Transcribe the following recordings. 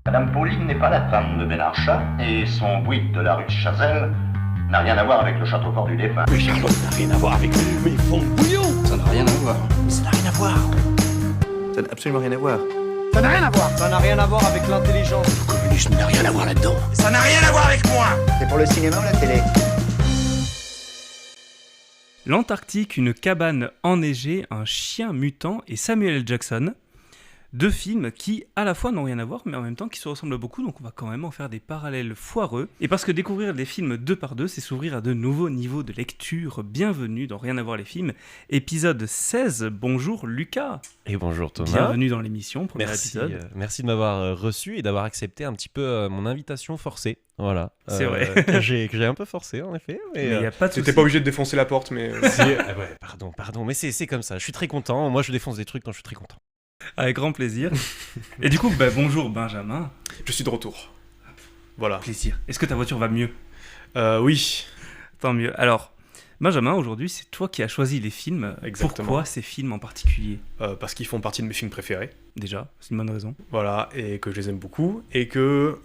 Madame Pauline n'est pas la femme de Ben Archat, et son bouygues de la rue de Chazelle n'a rien à voir avec le château fort du défunt. Mais Charlotte n'a rien à voir avec mes fonds de bouillon. Ça n'a rien à voir. Ça n'a rien à voir. Ça n'a absolument rien à voir. Ça n'a rien à voir. Ça n'a rien à voir avec l'intelligence. Le communisme n'a rien à voir là-dedans. Ça n'a rien à voir avec moi. C'est pour le cinéma ou la télé? L'Antarctique, une cabane enneigée, un chien mutant et Samuel L. Jackson. Deux films qui, à la fois, n'ont rien à voir, mais en même temps qui se ressemblent beaucoup, donc on va quand même en faire des parallèles foireux. Et parce que découvrir des films deux par deux, c'est s'ouvrir à de nouveaux niveaux de lecture. Bienvenue dans Rien à voir les films, épisode 16. Bonjour Lucas. Et bonjour Thomas. Bienvenue dans l'émission, premier Merci, épisode. merci de m'avoir reçu et d'avoir accepté un petit peu mon invitation forcée. Voilà. C'est vrai. que j'ai un peu forcé en effet. Mais il n'y a pas de T'étais souci. pas obligé de défoncer la porte, mais... Ouais, pardon, mais c'est comme ça. Je suis très content. Moi, je défonce des trucs quand je suis très content. Avec grand plaisir. Et du coup, bonjour Benjamin. Je suis de retour. Voilà. Plaisir. Est-ce que ta voiture va mieux ? Oui. Tant mieux. Alors, Benjamin, aujourd'hui, c'est toi qui as choisi les films. Exactement. Pourquoi ces films en particulier ? Parce qu'ils font partie de mes films préférés. Déjà, c'est une bonne raison. Voilà, et que je les aime beaucoup, et que...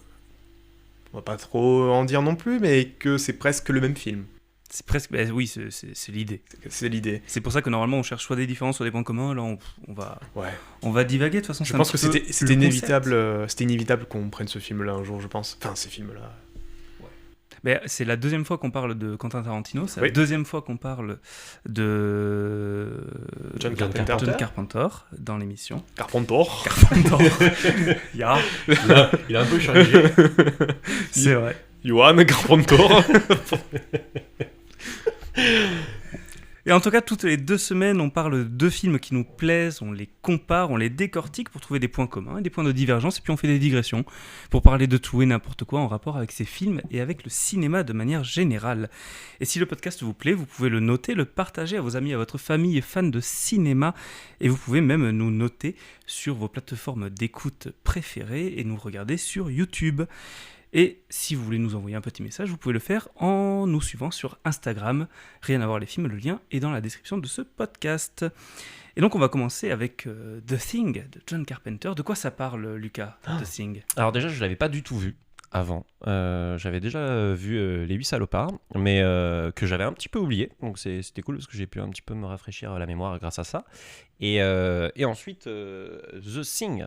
On va pas trop en dire non plus, mais que c'est presque le même film. C'est presque... oui, c'est l'idée. C'est l'idée. C'est pour ça que normalement, on cherche soit des différences, soit des points communs. Là, Ouais. on va divaguer, de toute façon. Je c'est pense un que petit peu c'était le inévitable, c'était inévitable qu'on prenne ce film-là un jour, je pense. Enfin, ces films-là. concept. C'est la deuxième fois qu'on parle de Quentin Tarantino. C'est la Oui. deuxième fois qu'on parle de John Carpenter. John Carpenter dans l'émission. Carpentor. Ya. Il a un peu changé. C'est vrai. Johan Carpentor. Et en tout cas, toutes les 2 semaines, on parle de 2 films qui nous plaisent, on les compare, on les décortique pour trouver des points communs et des points de divergence, et puis on fait des digressions pour parler de tout et n'importe quoi en rapport avec ces films et avec le cinéma de manière générale. Et si le podcast vous plaît, vous pouvez le noter, le partager à vos amis, à votre famille et fans de cinéma, et vous pouvez même nous noter sur vos plateformes d'écoute préférées et nous regarder sur YouTube. Et si vous voulez nous envoyer un petit message, vous pouvez le faire en nous suivant sur Instagram. Rien à voir les films, le lien est dans la description de ce podcast. Et donc on va commencer avec The Thing de John Carpenter. De quoi ça parle, Lucas, The Thing ? Alors déjà, je l'avais pas du tout vu avant. J'avais déjà vu Les 8 salopards, mais que j'avais un petit peu oublié. Donc c'était cool parce que j'ai pu un petit peu me rafraîchir la mémoire grâce à ça. Et ensuite, The Thing,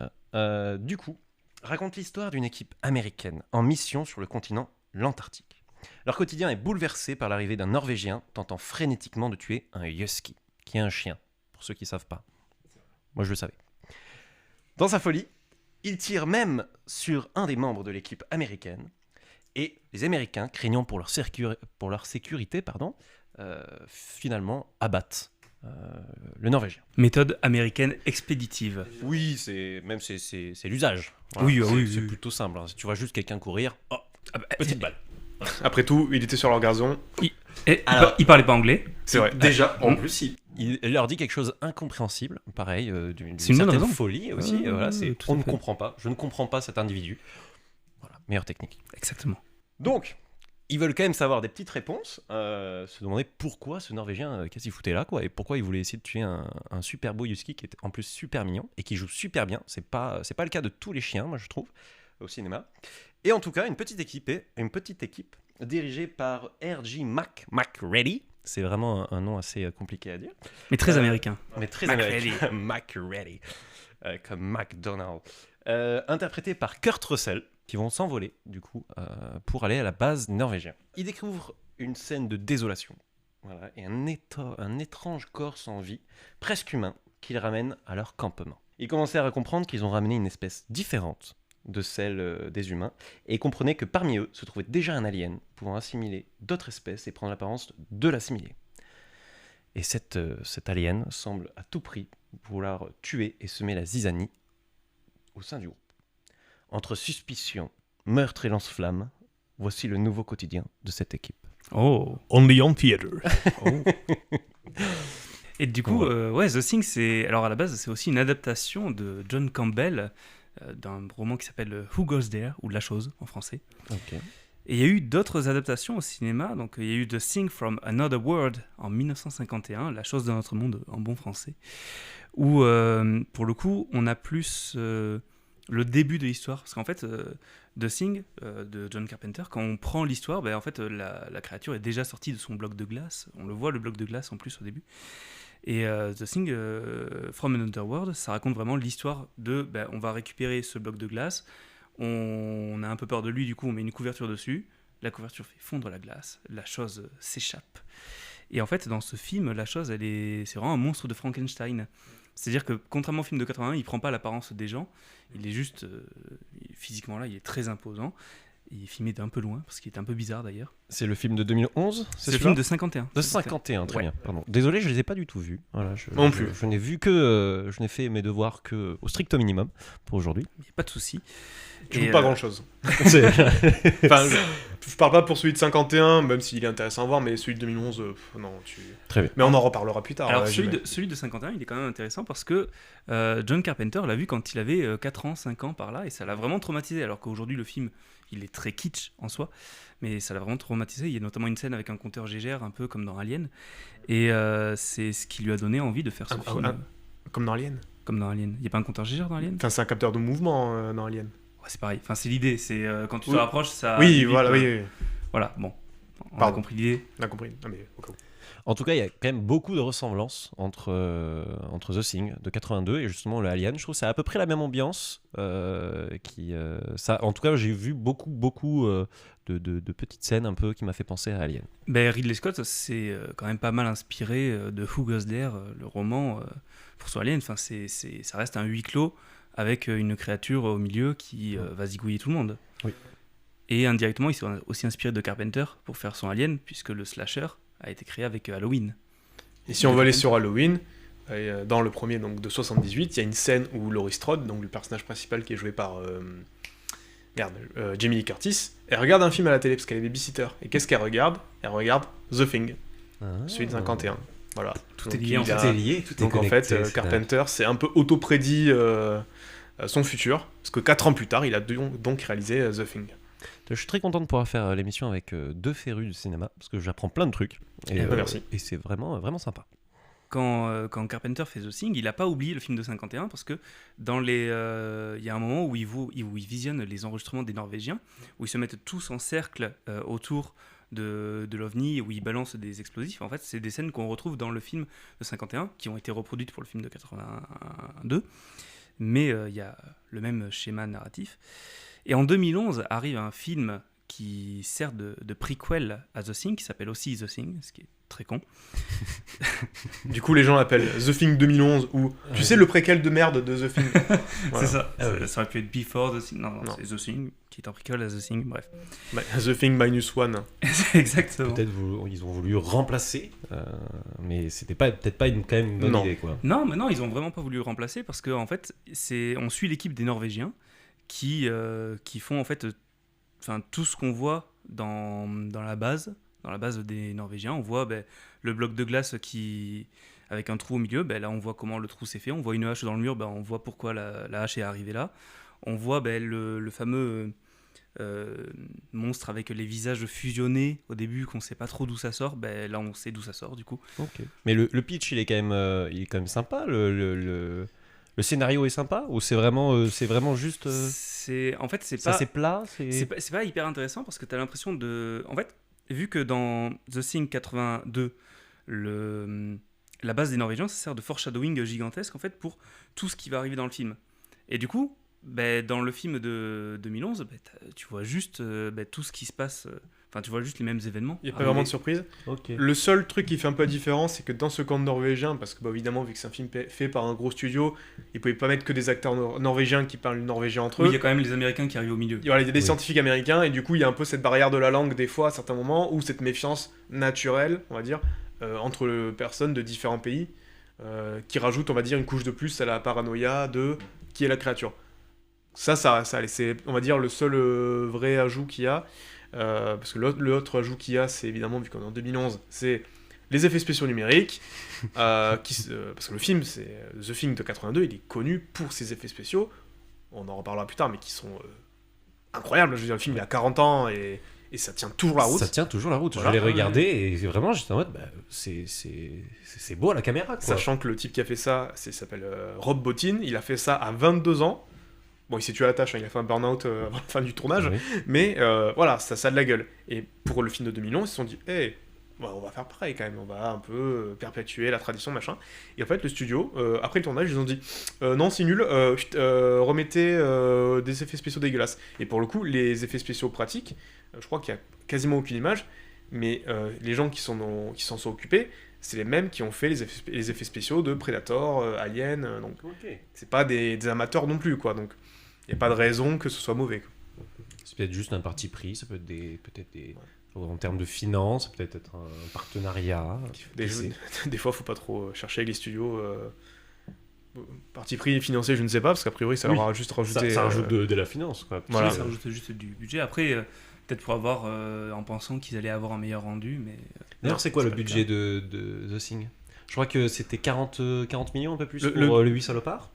du coup, raconte l'histoire d'une équipe américaine en mission sur le continent, l'Antarctique. Leur quotidien est bouleversé par l'arrivée d'un Norvégien tentant frénétiquement de tuer un husky, qui est un chien, pour ceux qui ne savent pas. Moi, je le savais. Dans sa folie, il tire même sur un des membres de l'équipe américaine, et les Américains, craignant pour leur sécurité, finalement abattent le Norvégien. Méthode américaine expéditive. Oui, c'est l'usage. Voilà, Oui, oui, c'est oui. plutôt simple. Si tu vois juste quelqu'un courir, petite balle. Après tout, il était sur leur gazon. Il parlait pas anglais. C'est vrai. Déjà, en plus, il leur dit quelque chose incompréhensible, pareil, d'une C'est une bonne certaine raison. folie aussi. Voilà, tout à on ne fait. comprend pas. Je ne comprends pas cet individu. Voilà, meilleure technique. Exactement. Donc, ils veulent quand même savoir des petites réponses, se demander pourquoi ce Norvégien, qu'est-ce qu'il foutait là, quoi, et pourquoi il voulait essayer de tuer un super beau husky qui était en plus super mignon et qui joue super bien. C'est pas le cas de tous les chiens, moi je trouve, au cinéma. Et en tout cas, une petite équipe dirigée par R.J. McReady. C'est vraiment un nom assez compliqué à dire. Mais très américain. Mais très McReady. américain. McReady. Comme McDonald's. Interprété par Kurt Russell, qui vont s'envoler, du coup, pour aller à la base norvégienne. Ils découvrent une scène de désolation. Voilà, et un étrange corps sans vie, presque humain, qu'ils ramènent à leur campement. Ils commencèrent à comprendre qu'ils ont ramené une espèce différente de celle des humains, et comprenaient que parmi eux se trouvait déjà un alien pouvant assimiler d'autres espèces et prendre l'apparence de l'assimiler. Et cet alien semble à tout prix vouloir tuer et semer la zizanie au sein du groupe. Entre suspicion, meurtre et lance-flamme, voici le nouveau quotidien de cette équipe. Oh. Only on theater. Et du coup, The Thing, c'est... Alors à la base, c'est aussi une adaptation de John Campbell, d'un roman qui s'appelle Who Goes There, ou La Chose en français. Ok. Et il y a eu d'autres adaptations au cinéma. Donc il y a eu The Thing from Another World en 1951, La Chose d'un autre monde en bon français, où pour le coup, on a plus le début de l'histoire. Parce qu'en fait, The Thing de John Carpenter, quand on prend l'histoire, en fait, la créature est déjà sortie de son bloc de glace. On le voit, le bloc de glace en plus au début. Et The Thing from an Underworld, ça raconte vraiment l'histoire de on va récupérer ce bloc de glace, on a un peu peur de lui, du coup on met une couverture dessus, la couverture fait fondre la glace, la chose s'échappe. Et en fait, dans ce film, la chose, c'est vraiment un monstre de Frankenstein. C'est-à-dire que, contrairement au film de 81, il prend pas l'apparence des gens, il est juste, physiquement là, il est très imposant. Il est filmé d'un peu loin, parce qu'il est un peu bizarre d'ailleurs. C'est le film de 2011 C'est le film de 51. De 51, très bien, pardon. Désolé, je les ai pas du tout vus. Voilà, non plus. Je n'ai vu que... je n'ai fait mes devoirs que au strict minimum pour aujourd'hui. Il n'y a pas de souci. Tu joues pas grand-chose. Enfin, je parle pas pour celui de 51, même s'il est intéressant à voir, mais celui de 2011, non. Très bien. Mais on en reparlera plus tard. Alors, celui de 51, il est quand même intéressant parce que John Carpenter l'a vu quand il avait 4 ans, 5 ans par là, et ça l'a vraiment traumatisé, alors qu'aujourd'hui, le film, il est très kitsch en soi, mais ça l'a vraiment traumatisé. Il y a notamment une scène avec un compteur Gégère, un peu comme dans Alien, et c'est ce qui lui a donné envie de faire ce film. Comme dans Alien. Comme dans Alien. Il n'y a pas un compteur Gégère dans Alien ? Enfin, c'est un capteur de mouvement dans Alien. Ouais, c'est pareil. Enfin, c'est l'idée. C'est quand tu te rapproches, ça. Oui, voilà, oui. Voilà, bon. On a compris l'idée. On a compris. Non, mais au cas où. En tout cas, il y a quand même beaucoup de ressemblances entre The Thing de 82 et justement le Alien. Je trouve que c'est à peu près la même ambiance. Ça, en tout cas, j'ai vu beaucoup de petites scènes un peu qui m'a fait penser à Alien. Ridley Scott, c'est quand même pas mal inspiré de Who Goes There, le roman pour son Alien. Enfin, ça reste un huis clos avec une créature au milieu qui va zigouiller tout le monde. Oui. Et indirectement, il s'est aussi inspiré de Carpenter pour faire son Alien, puisque le slasher a été créé avec Halloween. Et si on va aller sur Halloween, dans le premier donc, de 78, il y a une scène où Laurie Strode, donc le personnage principal qui est joué par Jamie Lee Curtis, elle regarde un film à la télé parce qu'elle est babysitter. Et qu'est-ce qu'elle regarde ? Elle regarde The Thing, celui de 51. Voilà. Tout donc, est lié, tout est lié, tout est donc connecté, en fait, Carpenter s'est un peu auto-prédit son futur, parce que 4 ans plus tard, il a donc réalisé The Thing. Je suis très content de pouvoir faire l'émission avec deux férus du cinéma, parce que j'apprends plein de trucs. Et, merci. Et c'est vraiment, vraiment sympa. Quand Carpenter fait The Thing, il n'a pas oublié le film de 51, parce que dans il y a un moment où il visionne les enregistrements des Norvégiens, où ils se mettent tous en cercle autour de l'OVNI, où ils balancent des explosifs. En fait, c'est des scènes qu'on retrouve dans le film de 51, qui ont été reproduites pour le film de 82, mais il y a le même schéma narratif. Et en 2011 arrive un film qui sert de prequel à The Thing, qui s'appelle aussi The Thing, ce qui est très con. Du coup, les gens l'appellent The Thing 2011 ou tu sais le préquel de merde de The Thing. Voilà. C'est ça. Ça aurait pu être Before The Thing. Non, c'est The Thing qui est un prequel à The Thing. Bref. The Thing -1. Exactement. Peut-être ils ont voulu remplacer, mais c'était peut-être pas quand même une bonne idée, quoi. Non, mais non, ils ont vraiment pas voulu le remplacer parce que en fait, on suit l'équipe des Norvégiens qui font en fait tout ce qu'on voit dans la base des Norvégiens. On voit le bloc de glace avec un trou au milieu, là on voit comment le trou s'est fait, on voit une hache dans le mur, on voit pourquoi la hache est arrivée là, on voit le fameux monstre avec les visages fusionnés au début qu'on sait pas trop d'où ça sort, là on sait d'où ça sort du coup. Okay. Mais le pitch il est quand même sympa, le scénario est sympa ou c'est vraiment juste en fait c'est plat, c'est pas hyper intéressant parce que tu as l'impression de en fait vu que dans The Thing 82 la base des Norvégiens ça sert de foreshadowing gigantesque en fait pour tout ce qui va arriver dans le film. Et du coup dans le film de 2011 tu vois juste tout ce qui se passe. Enfin, tu vois juste les mêmes événements. Il n'y a pas vraiment de surprise. Okay. Le seul truc qui fait un peu la différence, c'est que dans ce camp norvégien, parce que évidemment, vu que c'est un film fait par un gros studio, ils ne pouvaient pas mettre que des acteurs norvégiens qui parlent norvégien entre eux. Oui, il y a quand même les Américains qui arrivent au milieu. Il y a des scientifiques américains, et du coup, il y a un peu cette barrière de la langue, des fois, à certains moments, ou cette méfiance naturelle, on va dire, entre personnes de différents pays, qui rajoute, on va dire, une couche de plus à la paranoïa de qui est la créature. Ça c'est, on va dire, le seul vrai ajout qu'il y a. Parce que l'autre ajout qu'il y a, c'est évidemment, vu qu'on est en 2011, c'est les effets spéciaux numériques. Parce que le film, c'est The Thing de 82, il est connu pour ses effets spéciaux. On en reparlera plus tard, mais qui sont incroyables. Je veux dire, le film, il a 40 ans et ça tient toujours la route. Ça tient toujours la route. Voilà. Je l'ai regardé et vraiment, j'étais en mode, c'est beau à la caméra, quoi. Sachant que le type qui a fait ça, s'appelle Rob Bottin. Il a fait ça à 22 ans. Bon, il s'est tué à la tâche, hein, il a fait un burn-out avant la fin du tournage, Oui. mais voilà, ça a de la gueule. Et pour le film de 2011, ils se sont dit, hey, on va faire pareil quand même, on va un peu perpétuer la tradition, machin. Et en fait, le studio, après le tournage, ils ont dit, non, c'est nul, remettez des effets spéciaux dégueulasses. Et pour le coup, les effets spéciaux pratiques, je crois qu'il y a quasiment aucune image, mais les gens qui s'en sont occupés, c'est les mêmes qui ont fait les effets spéciaux de Predator, Alien, donc c'est pas des amateurs non plus, quoi. Donc il n'y a pas de raison que ce soit mauvais, quoi. C'est peut-être juste un parti pris, ça peut être en termes de finances, ça peut être un partenariat. Des fois, faut pas trop chercher avec les studios. Parti pris financier, je ne sais pas, parce qu'a priori, ça leur a juste rajouté. Ça rajoute de la finance, quoi. Voilà. Ça rajoute juste du budget. Après, peut-être pour avoir, en pensant qu'ils allaient avoir un meilleur rendu, mais... D'ailleurs, Non, c'est quoi c'est le pas le budget de The Thing ? Je crois que c'était 40 millions, un peu plus, pour le 8 salopards.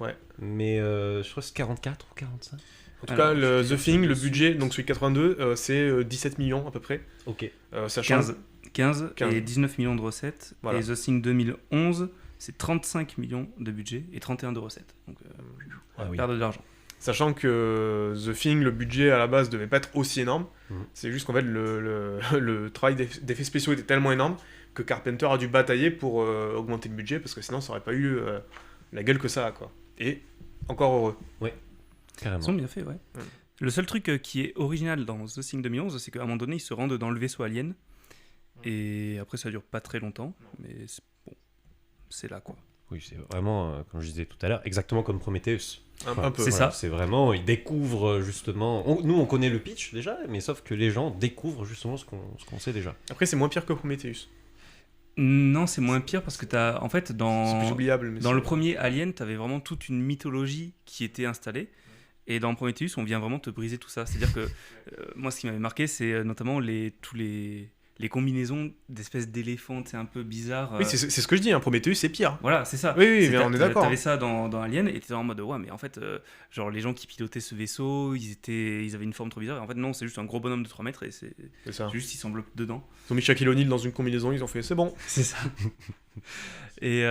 Ouais. Mais je crois que c'est 44 ou 45. En tout Alors, cas, The Thing, le dessus. budget, donc celui de 82, c'est 17 millions à peu près. Ok. Sachant 15 15. et 19 millions de recettes. Voilà. Et The Thing 2011, c'est 35 millions de budget et 31 de recettes. Donc, Ah oui. perdre de l'argent. Sachant que The Thing, le budget à la base devait pas être aussi énorme. C'est juste qu'en fait, le travail d'effets spéciaux était tellement énorme que Carpenter a dû batailler pour augmenter le budget, parce que sinon ça aurait pas eu la gueule que ça a, quoi. Et encore heureux. Carrément. Ils sont bien faits, ouais. Le seul truc qui est original dans The Thing 2011, c'est qu'à un moment donné, ils se rendent dans le vaisseau alien. Et après, ça dure pas très longtemps, mais c'est là, quoi. Oui, c'est vraiment, comme je disais tout à l'heure, exactement comme Prometheus. Un peu. c'est voilà. ça. C'est vraiment, ils découvrent justement... Nous, on connaît le pitch déjà, mais sauf que les gens découvrent justement ce qu'on sait déjà. Après, c'est moins pire que Prometheus. Non, c'est moins pire parce que t'as, en fait, C'est dans plus oubliable. Mais le premier Alien, t'avais vraiment toute une mythologie qui était installée. Et dans Prometheus, on vient vraiment te briser tout ça. C'est-à-dire que moi, ce qui m'avait marqué, c'est notamment tous les combinaisons d'espèces d'éléphants, c'est un peu bizarre. Oui, c'est ce que je dis, hein, Prometheus, c'est pire. Voilà, c'est ça. Oui, C'est mais on est d'accord. T'avais ça dans Alien et t'étais en mode ouais, mais en fait, genre les gens qui pilotaient ce vaisseau, ils avaient une forme trop bizarre. Et en fait, non, c'est juste un gros bonhomme de 3 mètres et c'est C'est ça. juste, ils s'enveloppent dedans. Ils ont mis Shaquille O'Neal dans une combinaison, ils ont fait c'est bon. C'est ça. Et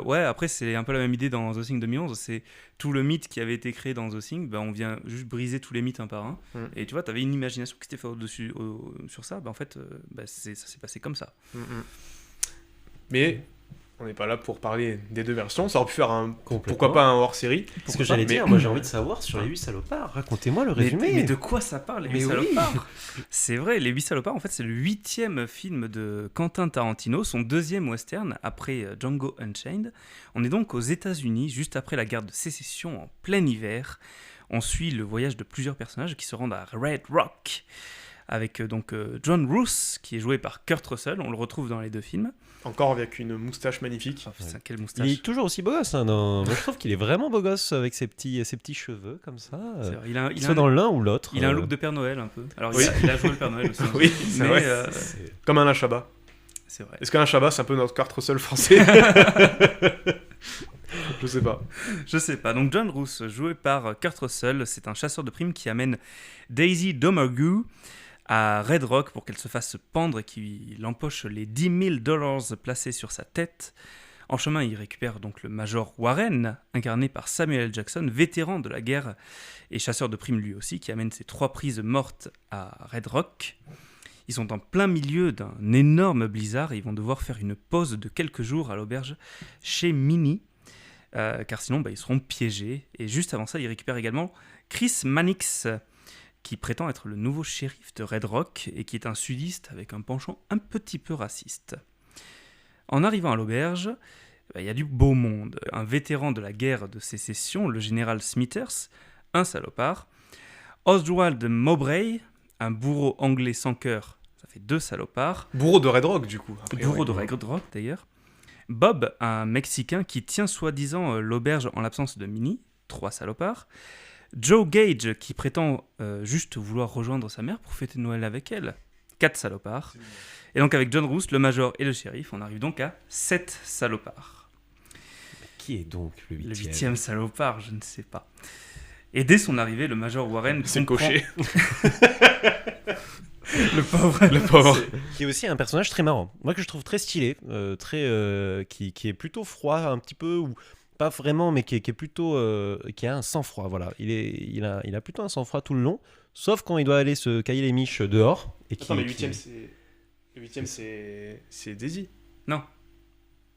ouais, après, c'est un peu la même idée dans The Thing 2011. C'est tout le mythe qui avait été créé dans The Thing, on vient juste briser tous les mythes un par un. Et tu vois, t'avais une imagination qui s'était faite au-dessus, sur ça. En fait, ça s'est passé comme ça. Mais on n'est pas là pour parler des deux versions. Ça aurait pu faire Complètement. pourquoi pas un hors-série. Ce que j'allais mais- dire, moi j'ai envie de savoir sur les 8 salopards. Racontez-moi le résumé. Mais de quoi ça parle, les Mais 8 oui. salopards? C'est vrai, les 8 salopards, en fait, c'est le 8e film de Quentin Tarantino, son 2e western après Django Unchained. On est donc aux États-Unis, juste après la guerre de sécession, en plein hiver. On suit le voyage de plusieurs personnages qui se rendent à Red Rock, avec donc John Roos, qui est joué par Kurt Russell. On le retrouve dans les deux films. Encore avec une moustache magnifique. Oh, putain, quelle Il moustache. est toujours aussi beau gosse. Hein, moi, je trouve qu'il est vraiment beau gosse avec ses petits cheveux comme ça. C'est vrai, il a Soit dans l'un ou l'autre. il a un look de Père Noël un peu. Alors Oui. il a joué le Père Noël aussi. Oui, c'est mais vrai. Comme Alain Chabat. c'est vrai. Est-ce qu'Alain Chabat, c'est un peu notre Kurt Russell français? Je sais pas. Je sais pas. Donc John Roos, joué par Kurt Russell, c'est un chasseur de primes qui amène Daisy Domergue à Red Rock pour qu'elle se fasse pendre et qu'il empoche les $10,000 placés sur sa tête. En chemin, il récupère donc le Major Warren, incarné par Samuel L. Jackson, vétéran de la guerre et chasseur de primes lui aussi, qui amène ses 3 prises mortes à Red Rock. Ils sont en plein milieu d'un énorme blizzard et ils vont devoir faire une pause de quelques jours à l'auberge chez Minnie. Car sinon ils seront piégés. Et juste avant ça, il récupère également Chris Mannix, qui prétend être le nouveau shérif de Red Rock et qui est un sudiste avec un penchant un petit peu raciste. En arrivant à l'auberge, il y a du beau monde. Un vétéran de la guerre de sécession, le général Smithers, un salopard. Oswald Mowbray, un bourreau anglais sans cœur, ça fait 2 salopards. Bourreau de Red Rock, du coup. a priori. Bourreau de Red Rock d'ailleurs. Bob, un Mexicain qui tient soi-disant l'auberge en l'absence de Minnie, 3 salopards. Joe Gage, qui prétend juste vouloir rejoindre sa mère pour fêter Noël avec elle, 4 salopards. Et donc avec John Roos, le major et le shérif, on arrive donc à 7 salopards. Qui est donc le 8e? Le 8e salopard, je ne sais pas. Et dès son arrivée, le major Warren C'est le comprend- cocher. Le pauvre. Le pauvre. Qui est aussi un personnage très marrant. Moi que je trouve très stylé, qui est plutôt froid, un petit peu, ou pas vraiment, mais qui est plutôt, qui a un sang-froid. Voilà, il a plutôt un sang-froid tout le long, sauf quand il doit aller se cailler les miches dehors. Et Attends, mais le 8ème, c'est Daisy. Non.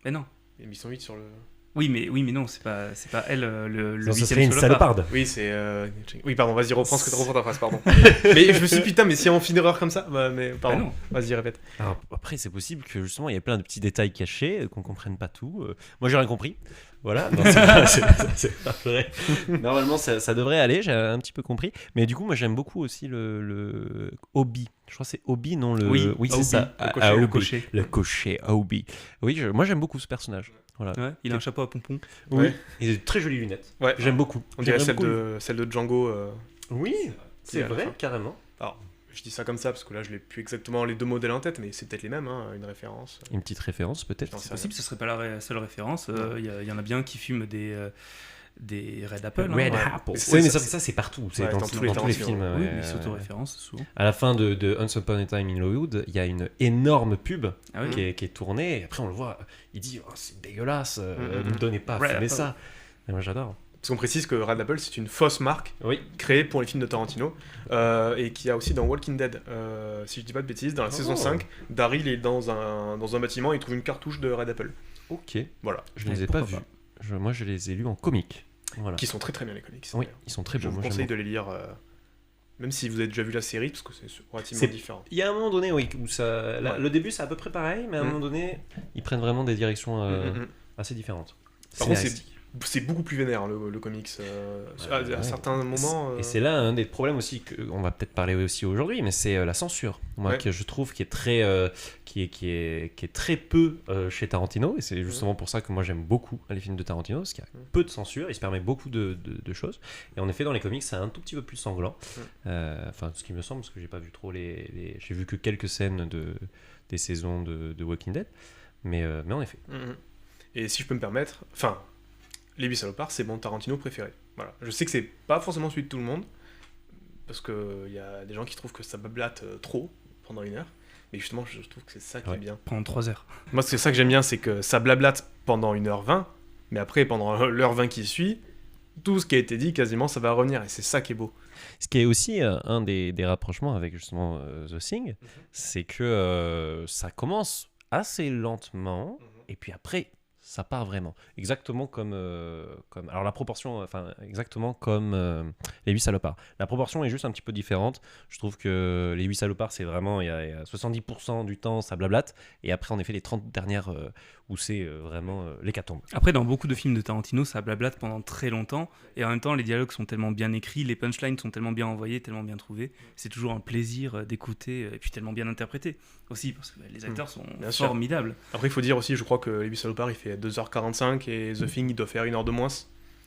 Mais non. Et ils sont 8 sur le. Oui, mais non, c'est pas elle le Non, ce 8ème serait une sur le parc. saloparde. Oui, c'est. Oui, pardon, vas-y, reprends ta phrase, pardon. Mais je me suis dit, putain, mais si on fait une erreur comme ça. Bah, mais pardon. non. Vas-y, répète. Alors, après, c'est possible que justement, il y a plein de petits détails cachés, qu'on comprenne pas tout. Moi, j'ai rien compris. Voilà, non, c'est pas vrai. Normalement, ça devrait aller, j'ai un petit peu compris. Mais du coup, moi, j'aime beaucoup aussi le Obi. Je crois que c'est Obi, non le. Oui, c'est Obi, ça. le cocher. Le cocher, Obi. Oui, moi, j'aime beaucoup ce personnage. Voilà. Ouais, il a un chapeau à pompons. Oui. Ouais. Et de très jolies lunettes. Ouais. J'aime beaucoup. On dirait J'aime beaucoup. celle de Django. Oui, c'est à la vrai, fin. carrément. Alors, je dis ça comme ça parce que là, je l'ai plus exactement les deux modèles en tête, mais c'est peut-être les mêmes, hein, une référence. Une petite référence, peut-être. J'en sais C'est possible, ce serait pas la seule référence. Il y en a bien qui fument des Red Apple. Red Ouais. Apple. Mais Oui, mais ça, ça, c'est partout. C'est Ouais, dans dans tous tous les les Tarantino. films. Oui, ouais, mais il ouais. s'auto-référence souvent. À la fin de Once Upon a Time in Hollywood, il y a une énorme pub Ah oui. qui est tournée. Et après, on le voit. Il dit oh, c'est dégueulasse, ne me donnez pas à Red fumer Apple. ça. Et moi, j'adore. Parce qu'on précise que Red Apple, c'est une fausse marque Oui. créée pour les films de Tarantino et qui a aussi dans Walking Dead, si je dis pas de bêtises, dans la saison 5, Daryl est dans un bâtiment et il trouve une cartouche de Red Apple. Ok. Voilà. Je ne les ai pas Pourquoi vus. Moi, je les ai lus en comics. Voilà. Qui sont très très bien les comics. Oui, d'ailleurs. ils sont très Je beaux. vous Moi, conseille j'aime de les lire, même si vous avez déjà vu la série, parce que c'est relativement C'est- différent. Il y a un moment donné, oui, où Ouais. le début c'est à peu près pareil, mais à un moment donné, ils prennent vraiment des directions assez différentes. Par contre, Scénaristiques. c'est beaucoup plus vénère, hein, le comics. À certains moments. Et c'est là un des problèmes aussi qu'on va peut-être parler aussi aujourd'hui, mais c'est la censure. Moi, Ouais. que je trouve qui est très, qui est très peu chez Tarantino, et c'est justement pour ça que moi j'aime beaucoup les films de Tarantino, parce qu'il y a peu de censure, il se permet beaucoup de choses. Et en effet, dans les comics, c'est un tout petit peu plus sanglant. Enfin, ce qui me semble, parce que j'ai pas vu trop j'ai vu que quelques scènes des saisons de Walking Dead, mais en effet. Et si je peux me permettre, enfin, Les 8 salopards, c'est mon Tarantino préféré. Voilà. Je sais que c'est pas forcément celui de tout le monde, parce qu'il y a des gens qui trouvent que ça bablate trop pendant 1 heure, mais justement, je trouve que c'est ça qui est bien. Pendant 3 heures. Moi, c'est ça que j'aime bien, c'est que ça blablate pendant 1h20, mais après, pendant l'heure 20 qui suit, tout ce qui a été dit, quasiment, ça va revenir, et c'est ça qui est beau. Ce qui est aussi un des rapprochements avec justement The Thing, c'est que ça commence assez lentement, et puis après, ça part vraiment. Exactement comme alors la proportion, enfin, exactement comme les 8 salopards. La proportion est juste un petit peu différente. Je trouve que les 8 salopards, c'est vraiment, il y a 70% du temps, ça blablate, et après, en effet, les 30 dernières où c'est vraiment l'hécatombe. Après, dans beaucoup de films de Tarantino, ça blablate pendant très longtemps, et en même temps, les dialogues sont tellement bien écrits, les punchlines sont tellement bien envoyés, tellement bien trouvés. C'est toujours un plaisir d'écouter, et puis tellement bien interprété aussi, parce que les acteurs sont Bien sûr. formidables. Après, il faut dire aussi, je crois que Les 8 salopards, il fait 2h45, et The Thing, il doit faire 1 heure de moins.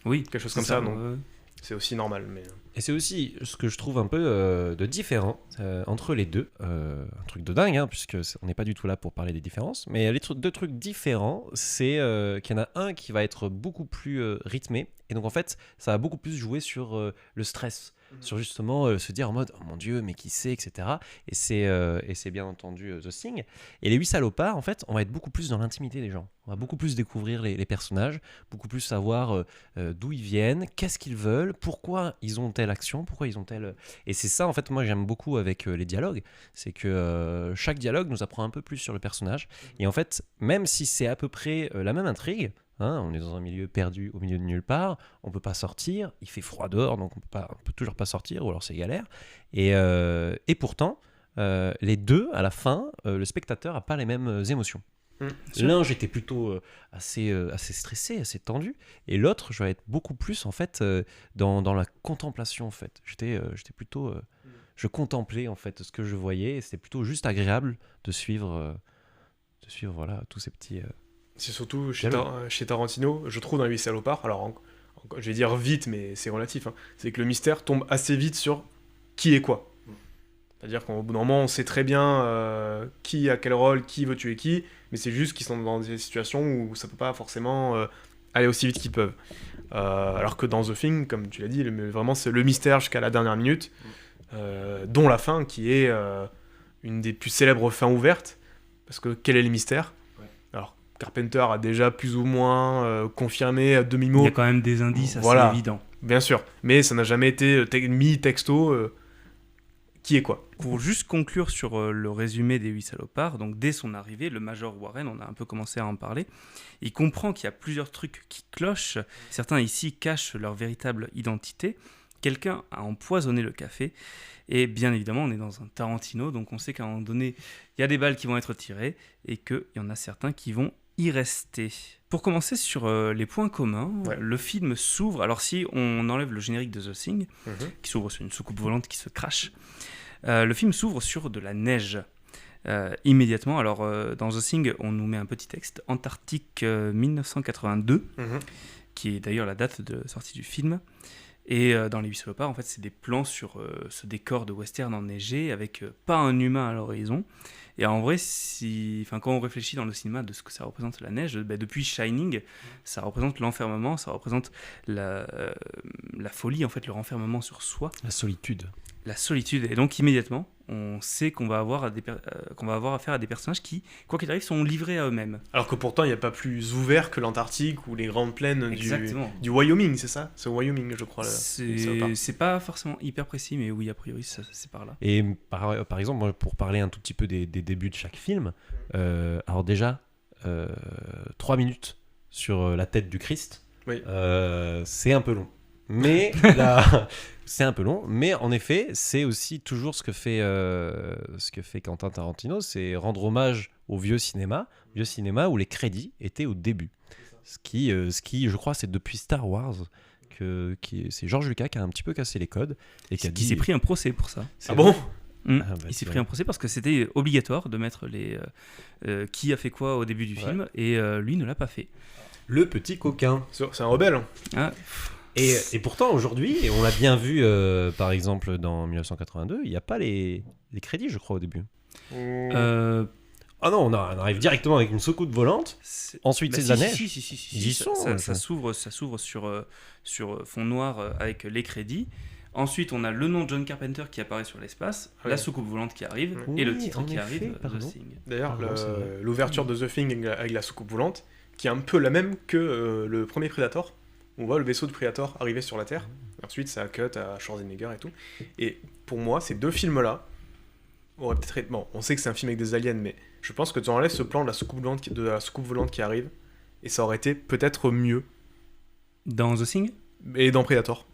Oui, Quelque chose c'est comme ça, donc ouais. c'est aussi normal. Mais... Et c'est aussi ce que je trouve un peu de différent entre les deux. Un truc de dingue, hein, puisque on n'est pas du tout là pour parler des différences. Mais les deux trucs différents, c'est qu'il y en a un qui va être beaucoup plus rythmé. Et donc en fait, ça va beaucoup plus jouer sur le stress. Sur justement se dire en mode oh mon dieu mais qui c'est, etc. Et c'est bien entendu The Thing. Et les 8 salopards, en fait, on va être beaucoup plus dans l'intimité des gens. On va beaucoup plus découvrir les personnages, beaucoup plus savoir d'où ils viennent, qu'est-ce qu'ils veulent, pourquoi ils ont telle action, pourquoi ils ont telle... Et c'est ça en fait moi j'aime beaucoup avec les dialogues, c'est que chaque dialogue nous apprend un peu plus sur le personnage. Et en fait, même si c'est à peu près la même intrigue, hein, on est dans un milieu perdu au milieu de nulle part, on peut pas sortir, il fait froid dehors, donc on peut toujours pas sortir, ou alors c'est galère. Et pourtant, les deux, à la fin, le spectateur a pas les mêmes émotions. L'un, j'étais plutôt assez stressé, assez tendu, et l'autre, je vais être beaucoup plus en fait dans la contemplation en fait. J'étais plutôt, je contemplais en fait ce que je voyais, et c'était plutôt juste agréable de suivre voilà tous ces petits. C'est surtout chez Tarantino, je trouve dans Les 8 salopards, alors je vais dire vite, mais c'est relatif, hein, c'est que le mystère tombe assez vite sur qui est quoi. C'est-à-dire qu'au bout d'un moment, on sait très bien qui a quel rôle, qui veut tuer qui, mais c'est juste qu'ils sont dans des situations où ça peut pas forcément aller aussi vite qu'ils peuvent. Alors que dans The Thing, comme tu l'as dit, vraiment c'est le mystère jusqu'à la dernière minute, dont la fin qui est une des plus célèbres fins ouvertes, parce que quel est le mystère ? Alors, Carpenter a déjà plus ou moins confirmé à demi-mot. Il y a quand même des indices assez Voilà. évidents. Bien sûr, mais ça n'a jamais été mis texto qui est quoi. Pour juste conclure sur le résumé des 8 salopards, donc dès son arrivée, le Major Warren, on a un peu commencé à en parler, il comprend qu'il y a plusieurs trucs qui clochent. Certains ici cachent leur véritable identité. Quelqu'un a empoisonné le café. Et bien évidemment, on est dans un Tarantino, donc on sait qu'à un moment donné, il y a des balles qui vont être tirées et qu'il y en a certains qui vont y rester. Pour commencer sur les points communs, le film s'ouvre, alors si on enlève le générique de The Thing, qui s'ouvre sur une soucoupe volante qui se crache, le film s'ouvre sur de la neige. Immédiatement, alors dans The Thing, on nous met un petit texte, Antarctique 1982, qui est d'ailleurs la date de sortie du film. Et dans les 8 salopards, en fait, c'est des plans sur ce décor de western enneigé avec pas un humain à l'horizon. Et en vrai, quand on réfléchit dans le cinéma de ce que ça représente la neige, depuis Shining, ça représente l'enfermement, ça représente la folie, en fait, le renfermement sur soi. La solitude. La solitude. Et donc, immédiatement, on sait qu'on va avoir affaire à des personnages qui, quoi qu'il arrive, sont livrés à eux-mêmes. Alors que pourtant, il n'y a pas plus ouvert que l'Antarctique ou les grandes plaines du Wyoming, c'est ça ? C'est au Wyoming, je crois. C'est pas forcément hyper précis, mais oui, a priori, c'est par là. Et par exemple, moi, pour parler un tout petit peu des débuts de chaque film, alors déjà, 3 minutes sur la tête du Christ, c'est un peu long. Mais c'est un peu long, mais en effet, c'est aussi toujours ce que fait Quentin Tarantino, c'est rendre hommage au vieux cinéma où les crédits étaient au début. Ce qui, je crois, c'est depuis Star Wars c'est George Lucas qui a un petit peu cassé les codes et qui s'est pris un procès pour ça. Ah bon ? Il s'est pris un procès parce que c'était obligatoire de mettre qui a fait quoi au début du film, et lui ne l'a pas fait. Le petit coquin. C'est un rebelle. Ah. Et pourtant, aujourd'hui, et on l'a bien vu, par exemple, dans 1982, il n'y a pas les crédits, je crois, au début. Ah non, on arrive directement avec une soucoupe volante. Ensuite, c'est de la neige. Si, ça s'ouvre sur fond noir avec les crédits. Ensuite, on a le nom de John Carpenter qui apparaît sur l'espace, la soucoupe volante qui arrive, et le titre qui arrive, The Thing. D'ailleurs, l'ouverture de The Thing avec la soucoupe volante, qui est un peu la même que le premier Predator. On voit le vaisseau de Predator arriver sur la Terre. Ensuite, ça cut à Schwarzenegger et tout. Et pour moi, ces deux films-là auraient peut-être été... Bon, on sait que c'est un film avec des aliens, mais je pense que tu enlèves ce plan de la soucoupe volante qui arrive, et ça aurait été peut-être mieux. Dans The Thing ? Et dans Predator.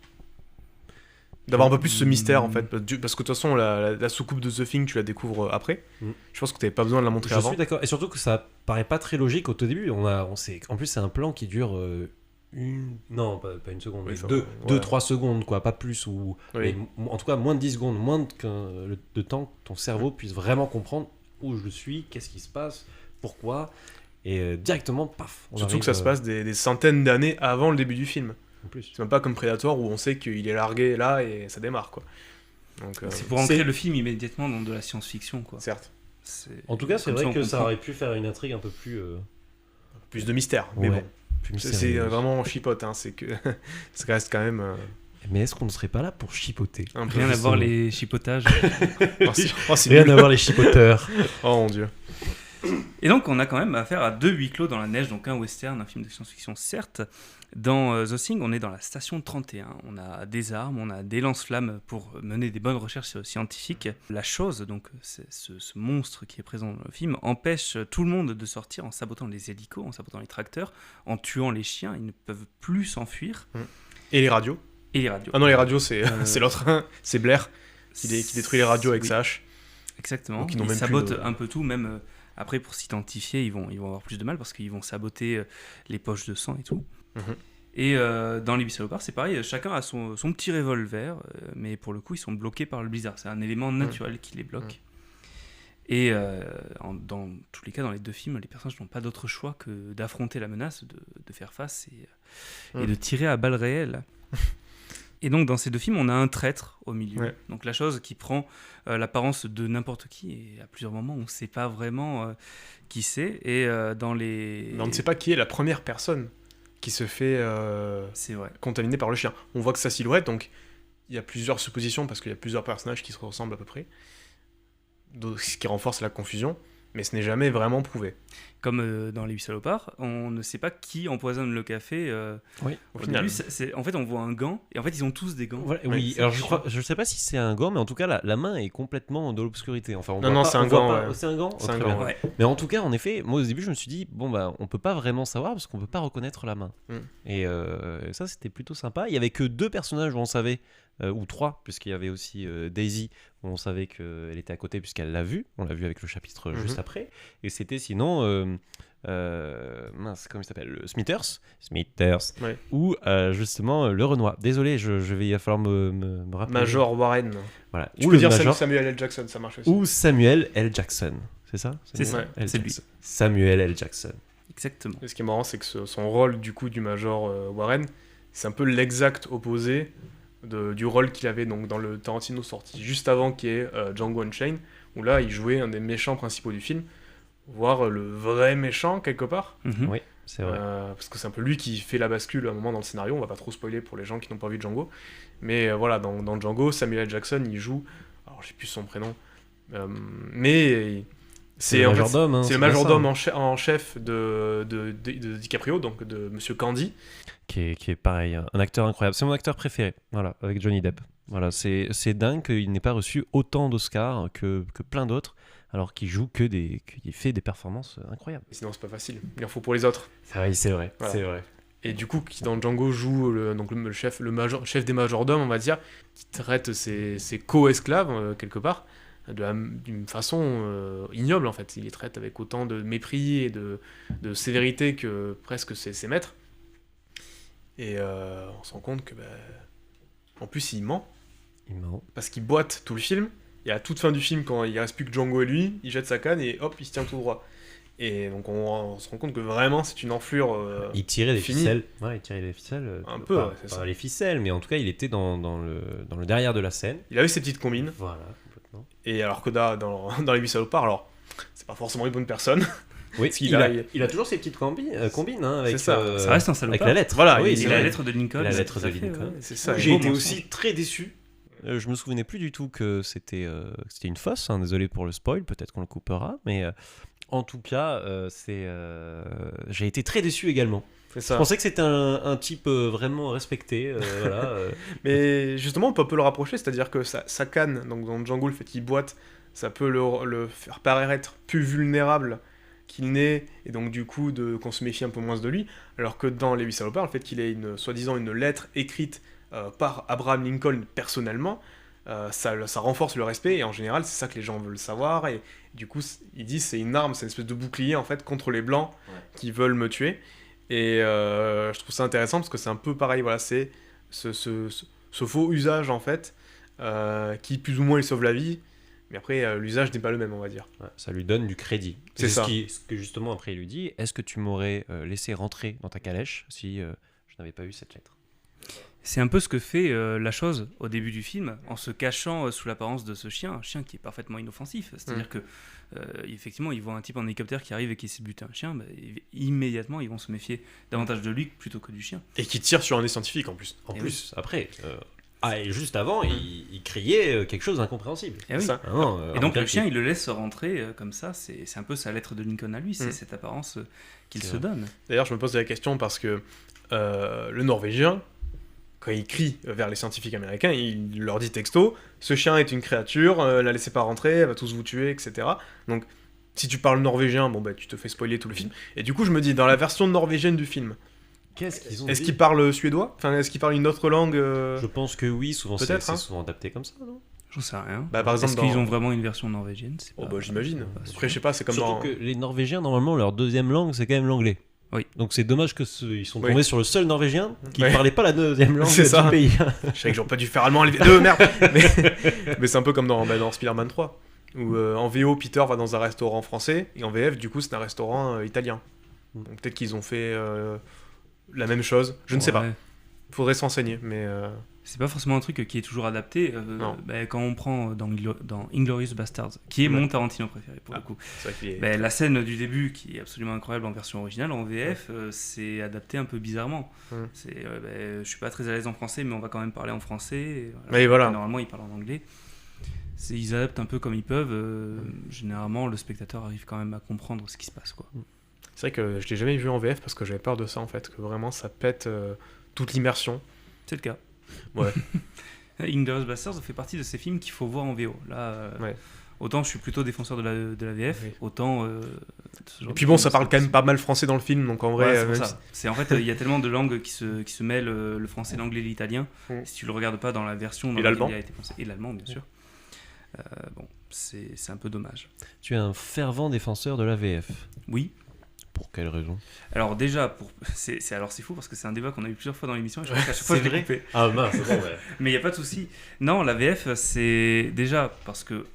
D'avoir un peu plus ce mystère, en fait. Parce que de toute façon, la soucoupe de The Thing, tu la découvres après. Je pense que tu n'avais pas besoin de la montrer avant. Je suis d'accord. Et surtout que ça paraît pas très logique au tout début. En plus, c'est un plan qui dure... Non, pas une seconde, 2-3 secondes, quoi, pas plus, mais en tout cas moins de 10 secondes, moins de temps que ton cerveau puisse vraiment comprendre où je suis, qu'est-ce qui se passe, pourquoi, et directement, paf. Surtout que ça se passe des centaines d'années avant le début du film. En plus. C'est même pas comme Predator où on sait qu'il est largué là et ça démarre, quoi. Donc, c'est pour ancrer le film immédiatement dans de la science-fiction, quoi. Certes. En tout cas, c'est vrai que ça aurait pu faire une intrigue un peu plus... Plus de mystère, mais bon. C'est vraiment chipote, hein, c'est que ça reste quand même... Mais est-ce qu'on ne serait pas là pour chipoter ? Rien à voir les chipotages. Rien à voir les chipoteurs. Oh mon Dieu. Et donc on a quand même affaire à 2 huis clos dans la neige, donc un western, un film de science-fiction certes. Dans The Thing, on est dans la station 31, on a des armes, on a des lance-flammes pour mener des bonnes recherches scientifiques. La chose, donc ce monstre qui est présent dans le film, empêche tout le monde de sortir en sabotant les hélicos, en sabotant les tracteurs, en tuant les chiens, ils ne peuvent plus s'enfuir. Et les radios ? Ah non, les radios c'est l'autre, c'est Blair qui détruit les radios avec sa hache. Exactement, ils sabotent un peu tout, même... Après, pour s'identifier, ils vont avoir plus de mal parce qu'ils vont saboter les poches de sang et tout. Et dans les 8 salopards, c'est pareil, chacun a son petit revolver, mais pour le coup, ils sont bloqués par le blizzard. C'est un élément naturel qui les bloque. Et dans tous les cas, dans les 2 films, les personnages n'ont pas d'autre choix que d'affronter la menace, de faire face et de tirer à balles réelles. Et donc dans ces 2 films, on a un traître au milieu. Donc la chose qui prend l'apparence de n'importe qui, et à plusieurs moments, on ne sait pas vraiment qui c'est. Et dans les... Mais on ne sait pas qui est la première personne qui se fait contaminer par le chien. On voit que sa silhouette, donc il y a plusieurs suppositions, parce qu'il y a plusieurs personnages qui se ressemblent à peu près, ce qui renforce la confusion. mais ce n'est jamais vraiment prouvé. Comme dans Les 8 salopards, on ne sait pas qui empoisonne le café. Oui, Au final. début, en fait, on voit un gant, et en fait, ils ont tous des gants. Voilà, Ouais, oui, c'est alors chiant. je sais pas si c'est un gant, mais en tout cas la main est complètement dans l'obscurité. Enfin, on Non, voit non, pas- c'est un on voit gant, pas- ouais. C'est un gant. C'est un très gant, bien. Ouais. Mais en tout cas, en effet, moi au début, je me suis dit bon bah on peut pas vraiment savoir parce qu'on peut pas reconnaître la main. Et ça, c'était plutôt sympa. Il y avait que 2 personnages où on savait, ou 3, puisqu'il y avait aussi Daisy où on savait qu'elle était à côté puisqu'elle l'a vu. On l'a vu avec le chapitre juste après. Et c'était sinon mince, comment il s'appelle, le Smithers, Ouais. ou justement le Renoir. Désolé, il va falloir me rappeler. Major Warren. Voilà. Tu Ou peux le dire Major, Samuel L. Jackson, ça marche aussi. ou Samuel L. Jackson. C'est ça? C'est ça, Samuel L. c'est lui. Jackson. Samuel L. Jackson. Exactement. Et ce qui est marrant, c'est que son rôle du coup du Major Warren, c'est un peu l'exact opposé du rôle qu'il avait donc dans le Tarantino sorti juste avant, qui est Django Unchained, où là il jouait un des méchants principaux du film, voire le vrai méchant quelque part. Mhm. Oui, c'est vrai. Parce que c'est un peu lui qui fait la bascule à un moment dans le scénario. On va pas trop spoiler pour les gens qui n'ont pas vu Django, mais voilà, dans Django, Samuel L. Jackson il joue, alors j'ai plus son prénom, mais C'est le en fait, majordome. Hein, c'est le bien ça. majordome en chef de DiCaprio, donc de Monsieur Candy. Qui est pareil, un acteur incroyable. C'est mon acteur préféré, voilà, avec Johnny Depp. Voilà, c'est dingue qu'il n'ait pas reçu autant d'Oscars que plein d'autres, alors qu'il fait des performances incroyables. Sinon c'est pas facile, il en faut pour les autres. C'est vrai, Voilà. c'est vrai. Et du coup, qui dans Django joue le chef des majordomes, on va dire, qui traite ses co-esclaves quelque part d'une façon ignoble en fait. Il les traite avec autant de mépris et de sévérité que presque ses maîtres. Et on se rend compte que en plus il ment, Il ment. parce qu'il boite tout le film. Et à toute fin du film, quand il reste plus que Django et lui, il jette sa canne et hop, il se tient tout droit. Et donc on se rend compte que vraiment c'est une enflure. Il tirait des fini. ficelles. Ouais, il tirait des ficelles. Un peu, pas, ouais, c'est pas ça. les ficelles, mais en tout cas, il était dans le derrière de la scène. Il avait ses petites combines. Voilà, complètement. Et alors que dans les 8 salopards, alors c'est pas forcément une bonne personne. Oui, Parce qu'il il a toujours ses petites combines hein, avec, C'est ça. Ça reste un avec salopard. la lettre. Voilà, oui, il- c'est Et la vrai. lettre de Lincoln. La lettre tout à de fait, Lincoln. ouais. C'est ça. J'ai beau été mensonge. aussi très déçu. Je me souvenais plus du tout que c'était une fausse. Hein, désolé pour le spoil, peut-être qu'on le coupera, mais en tout cas, j'ai été très déçu également. C'est Je ça. pensais que c'était un type vraiment respecté. Voilà, Mais justement, on peut un peu le rapprocher, c'est-à-dire que sa canne, donc dans Django, le fait qu'il boite, ça peut le faire paraître plus vulnérable qu'il n'est, et donc du coup qu'on se méfie un peu moins de lui, alors que dans Les 8 salopards, le fait qu'il ait soi-disant une lettre écrite par Abraham Lincoln personnellement, ça renforce le respect, et en général c'est ça que les gens veulent savoir, et du coup ils disent c'est une arme, c'est une espèce de bouclier en fait contre les blancs qui veulent me tuer. Et je trouve ça intéressant parce que c'est un peu pareil, voilà, c'est ce faux usage en fait qui plus ou moins lui sauve la vie, mais après l'usage n'est pas le même, on va dire. ouais, ça lui donne du crédit. C'est ça. Ce que justement après il lui dit, est-ce que tu m'aurais laissé rentrer dans ta calèche si je n'avais pas eu cette lettre? C'est un peu ce que fait la chose au début du film, en se cachant sous l'apparence de ce chien, un chien qui est parfaitement inoffensif. C'est-à-dire que, effectivement, ils voient un type en hélicoptère qui arrive et qui essaie de buter un chien, immédiatement, ils vont se méfier davantage de lui plutôt que du chien. Et qui tire sur un des scientifiques en plus. En Et plus, après, et juste avant, il criait quelque chose d'incompréhensible. Et, oui. Ça. Vraiment, Et donc un le chien, cri. il le laisse rentrer comme ça, c'est un peu sa lettre de Lincoln à lui, c'est Mm. cette apparence qu'il C'est se vrai. donne. D'ailleurs, je me pose la question parce que le Norvégien, quand il crie vers les scientifiques américains, il leur dit texto, ce chien est une créature, la laissez pas rentrer, elle va tous vous tuer, etc. Donc, si tu parles norvégien, bon bah tu te fais spoiler tout le film. Et du coup, je me dis, dans la version norvégienne du film, Qu'est-ce qu'ils ont est-ce dit qu'il parle suédois? Enfin, est-ce qu'il parle une autre langue Je pense que oui, souvent c'est Peut-être, hein. souvent adapté comme ça, non? J'en sais rien. Bah, par exemple, Est-ce qu'ils dans- ont vraiment une version norvégienne? C'est Oh pas- bah j'imagine. pas sûr. Après, je sais pas, c'est comme Surtout dans... que les Norvégiens, normalement, leur deuxième langue, c'est quand même l'anglais. Oui. Donc c'est dommage que ils sont Oui. tombés sur le seul Norvégien qui Ouais. parlait pas la deuxième langue C'est du ça. pays. Je savais que j'aurais pas dû faire allemand LV2, merde. Mais c'est un peu comme dans Spider-Man 3, où en VO, Peter va dans un restaurant français, et en VF, du coup, c'est un restaurant italien. Donc peut-être qu'ils ont fait la même chose, je ne sais pas. Ouais. Faudrait se renseigner, mais... C'est pas forcément un truc qui est toujours adapté. Non. Quand on prend dans Inglourious Bastards, qui est Ouais. mon Tarantino préféré pour Ah. le coup. C'est vrai qu'il est... La scène du début, qui est absolument incroyable en version originale, en VF, c'est adapté un peu bizarrement. Je suis pas très à l'aise en français, mais on va quand même parler en français. Et Oui, voilà. Normalement, il parle en anglais. ils adaptent un peu comme ils peuvent. Généralement, le spectateur arrive quand même à comprendre ce qui se passe, quoi. C'est vrai que je l'ai jamais vu en VF parce que j'avais peur de ça en fait, que vraiment ça pète toute l'immersion. C'est le cas. Ouais. Inglourious Basterds fait partie de ces films qu'il faut voir en VO. Là, Ouais. autant je suis plutôt défenseur de la VF, Oui. autant... Et puis bon, ça parle quand même pas mal français dans le film, donc en vrai... Ouais, c'est pour même ça. C'est, en fait, il y a tellement de langues qui se mêlent, le français, l'anglais, l'italien. Si tu le regardes pas dans la version dans Et laquelle l'allemand. il a été pensé. Et l'allemand, bien sûr. Bon, c'est un peu dommage. Tu es un fervent défenseur de la VF. Oui. Pour quelle raison? Alors déjà, c'est fou parce que c'est un débat qu'on a eu plusieurs fois dans l'émission et je pense qu'à chaque fois je l'ai coupé. Ah mince, c'est bon, ouais. Mais il n'y a pas de souci. Non, la VF, c'est déjà parce que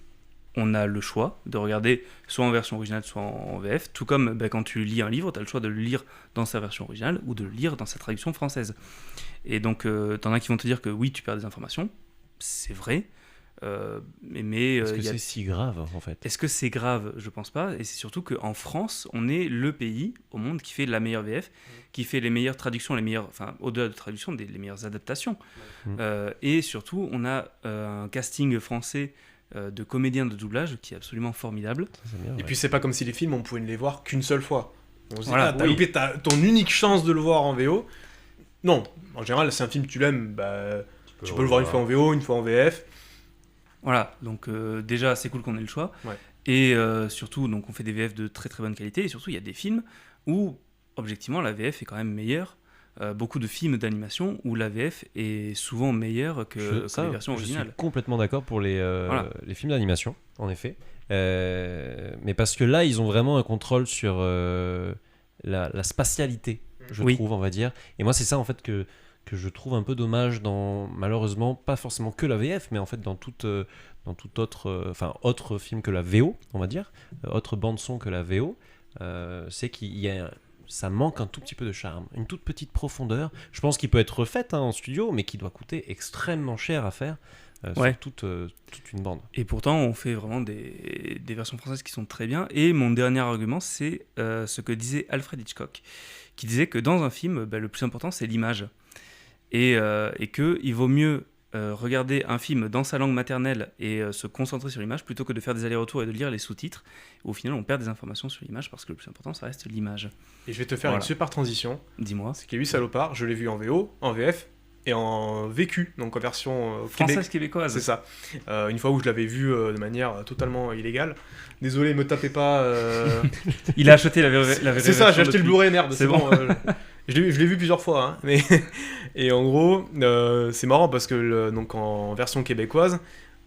on a le choix de regarder soit en version originale, soit en VF. Tout comme quand tu lis un livre, tu as le choix de le lire dans sa version originale ou de le lire dans sa traduction française. Et donc, t'en as qui vont te dire que oui, tu perds des informations. C'est vrai. Mais Est-ce que c'est si grave, en fait? Est-ce que c'est grave? Je pense pas. Et c'est surtout qu'en France, on est le pays au monde qui fait la meilleure VF, qui fait les meilleures traductions, enfin, au-delà de traduction, les meilleures adaptations. Et surtout, on a un casting français de comédiens de doublage qui est absolument formidable. Et puis c'est pas comme si les films on pouvait ne les voir qu'une seule fois. On se dit, Voilà, t'as oui. loupé ton unique chance de le voir en VO. Non, en général, c'est un film tu l'aimes, tu peux le voir une fois en VO, une fois en VF. Voilà, donc déjà c'est cool qu'on ait le choix. Ouais. Et surtout, donc on fait des VF de très très bonne qualité. Et surtout, il y a des films où objectivement la VF est quand même meilleure. Beaucoup de films d'animation où la VF est souvent meilleure que les versions originales. Je suis complètement d'accord pour les films d'animation, en effet. Mais parce que là, ils ont vraiment un contrôle sur la spatialité, je trouve, on va dire. Et moi, c'est ça, en fait, que je trouve un peu dommage dans, malheureusement, pas forcément que la VF, mais en fait dans tout autre film que la VO, on va dire, autre bande-son que la VO, c'est ça manque un tout petit peu de charme, une toute petite profondeur. Je pense qu'il peut être refait en studio, mais qui doit coûter extrêmement cher à faire sur toute une bande. Et pourtant, on fait vraiment des versions françaises qui sont très bien. Et mon dernier argument, c'est ce que disait Alfred Hitchcock, qui disait que dans un film, le plus important, c'est l'image. Et qu'il vaut mieux regarder un film dans sa langue maternelle et se concentrer sur l'image plutôt que de faire des allers-retours et de lire les sous-titres. Au final, on perd des informations sur l'image parce que le plus important, ça reste l'image. Et je vais te faire une super transition. Dis-moi. C'est qu'il y a 8 salopards, je l'ai vu en VO, en VF et en VQ, donc en version française québécoise. C'est ça. Une fois où je l'avais vu de manière totalement illégale. Désolé, me tapez pas. Il a acheté la vraie C'est ça, j'ai acheté le Blu-ray, merde. C'est bon. Je l'ai vu plusieurs fois, hein, mais et en gros, c'est marrant parce que donc en version québécoise,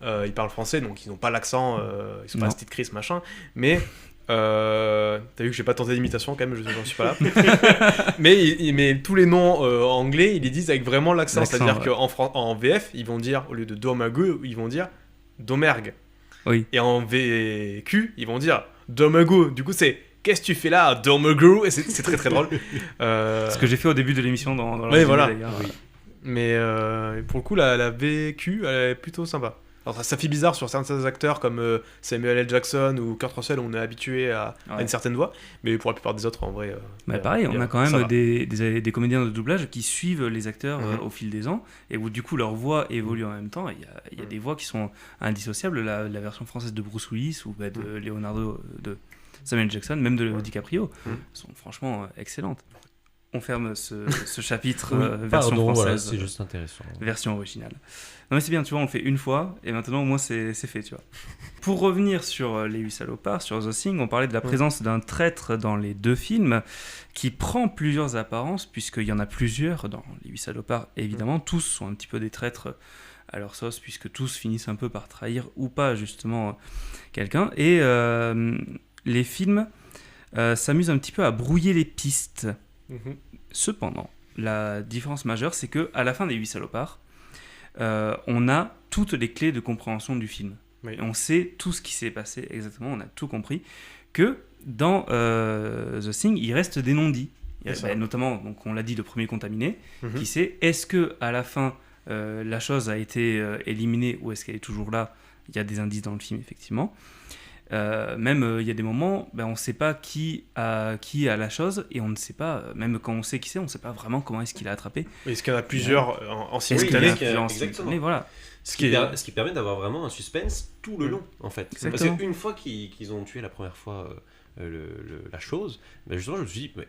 ils parlent français, donc ils n'ont pas l'accent, ils sont pas style Chris machin, mais t'as vu que j'ai pas tenté d'imitation quand même, j'en suis pas là. mais tous les noms anglais, ils les disent avec vraiment l'accent, c'est-à-dire qu'en VF, ils vont dire au lieu de Domago, ils vont dire Domergue. Oui. Et en VQ, ils vont dire Domago. Du coup, c'est qu'est-ce que tu fais là, Domago? Et c'est très très drôle. Ce que j'ai fait au début de l'émission dans la ouais, voilà. d'ailleurs. Oui. Mais pour le coup, la VQ, elle est plutôt sympa. Alors ça fait bizarre sur certains acteurs comme Samuel L. Jackson ou Kurt Russell, on est habitué à une certaine voix, mais pour la plupart des autres, en vrai... pareil, on a quand même des comédiens de doublage qui suivent les acteurs au fil des ans, et où du coup leur voix évolue en même temps. Il y a des voix qui sont indissociables, la version française de Bruce Willis ou de Leonardo, de Samuel Jackson, même de DiCaprio, sont franchement excellentes. On ferme ce chapitre version française. Voilà, c'est juste intéressant. Version originale. Non mais c'est bien, tu vois, on le fait une fois, et maintenant au moins c'est fait, tu vois. Pour revenir sur Les 8 salopards, sur The Thing, on parlait de la présence d'un traître dans les deux films, qui prend plusieurs apparences, puisqu'il y en a plusieurs dans Les 8 salopards, évidemment, tous sont un petit peu des traîtres à leur sauce, puisque tous finissent un peu par trahir, ou pas, justement, quelqu'un. Et les films s'amusent un petit peu à brouiller les pistes. Cependant, la différence majeure, c'est qu'à la fin des 8 salopards, on a toutes les clés de compréhension du film. Oui. Et on sait tout ce qui s'est passé exactement, on a tout compris. Que dans The Thing, il reste des non-dits. Notamment, donc, on l'a dit, le premier contaminé, qui sait, est-ce que à la fin, la chose a été éliminée ou est-ce qu'elle est toujours là? Il y a des indices dans le film, effectivement. Même il y a des moments, on ne sait pas qui a la chose, et on ne sait pas, même quand on sait qui c'est, on ne sait pas vraiment comment est-ce qu'il a attrapé. Est-ce qu'il y en a plusieurs en simultané? Mais voilà. Ce qui permet d'avoir vraiment un suspense tout le long, en fait. Exactement. Parce qu'une fois qu'ils ont tué la première fois la chose, ben justement, je me suis dit, mais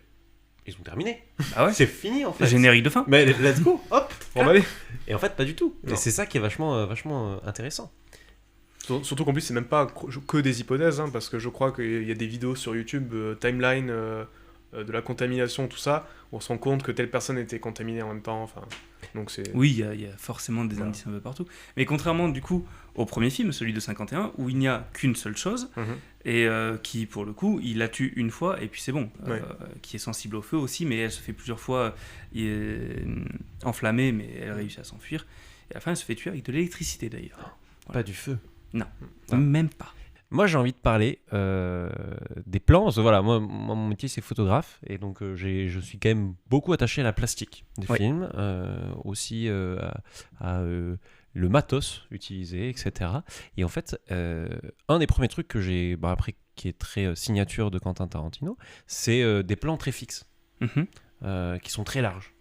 ils ont terminé. Ah ouais. C'est fini, en fait. Générique de fin. Mais let's go, hop. Bon, bah, allez. Et en fait, pas du tout. Non. Et c'est ça qui est vachement intéressant. Surtout qu'en plus, c'est même pas que des hypothèses, hein, parce que je crois qu'il y a des vidéos sur YouTube, timeline de la contamination, tout ça, où on se rend compte que telle personne était contaminée en même temps. Enfin, donc c'est. Oui, il y a forcément des Voilà. indices un peu partout. Mais contrairement du coup au premier film, celui de 51, où il n'y a qu'une seule chose, Mhm. et qui pour le coup, il la tue une fois, et puis c'est bon. Ouais. Qui est sensible au feu aussi, mais elle se fait plusieurs fois enflammée, mais elle réussit à s'enfuir. Et à la fin, elle se fait tuer avec de l'électricité d'ailleurs. Pas du feu. Ah. Même pas. Moi, j'ai envie de parler des plans. Parce que voilà, moi, mon métier, c'est photographe. Et donc, je suis quand même beaucoup attaché à la plastique des Ouais. films. Aussi à le matos utilisé, etc. Et en fait, un des premiers trucs que j'ai, après, qui est très signature de Quentin Tarantino, c'est des plans très fixes, Mhm. qui sont très larges.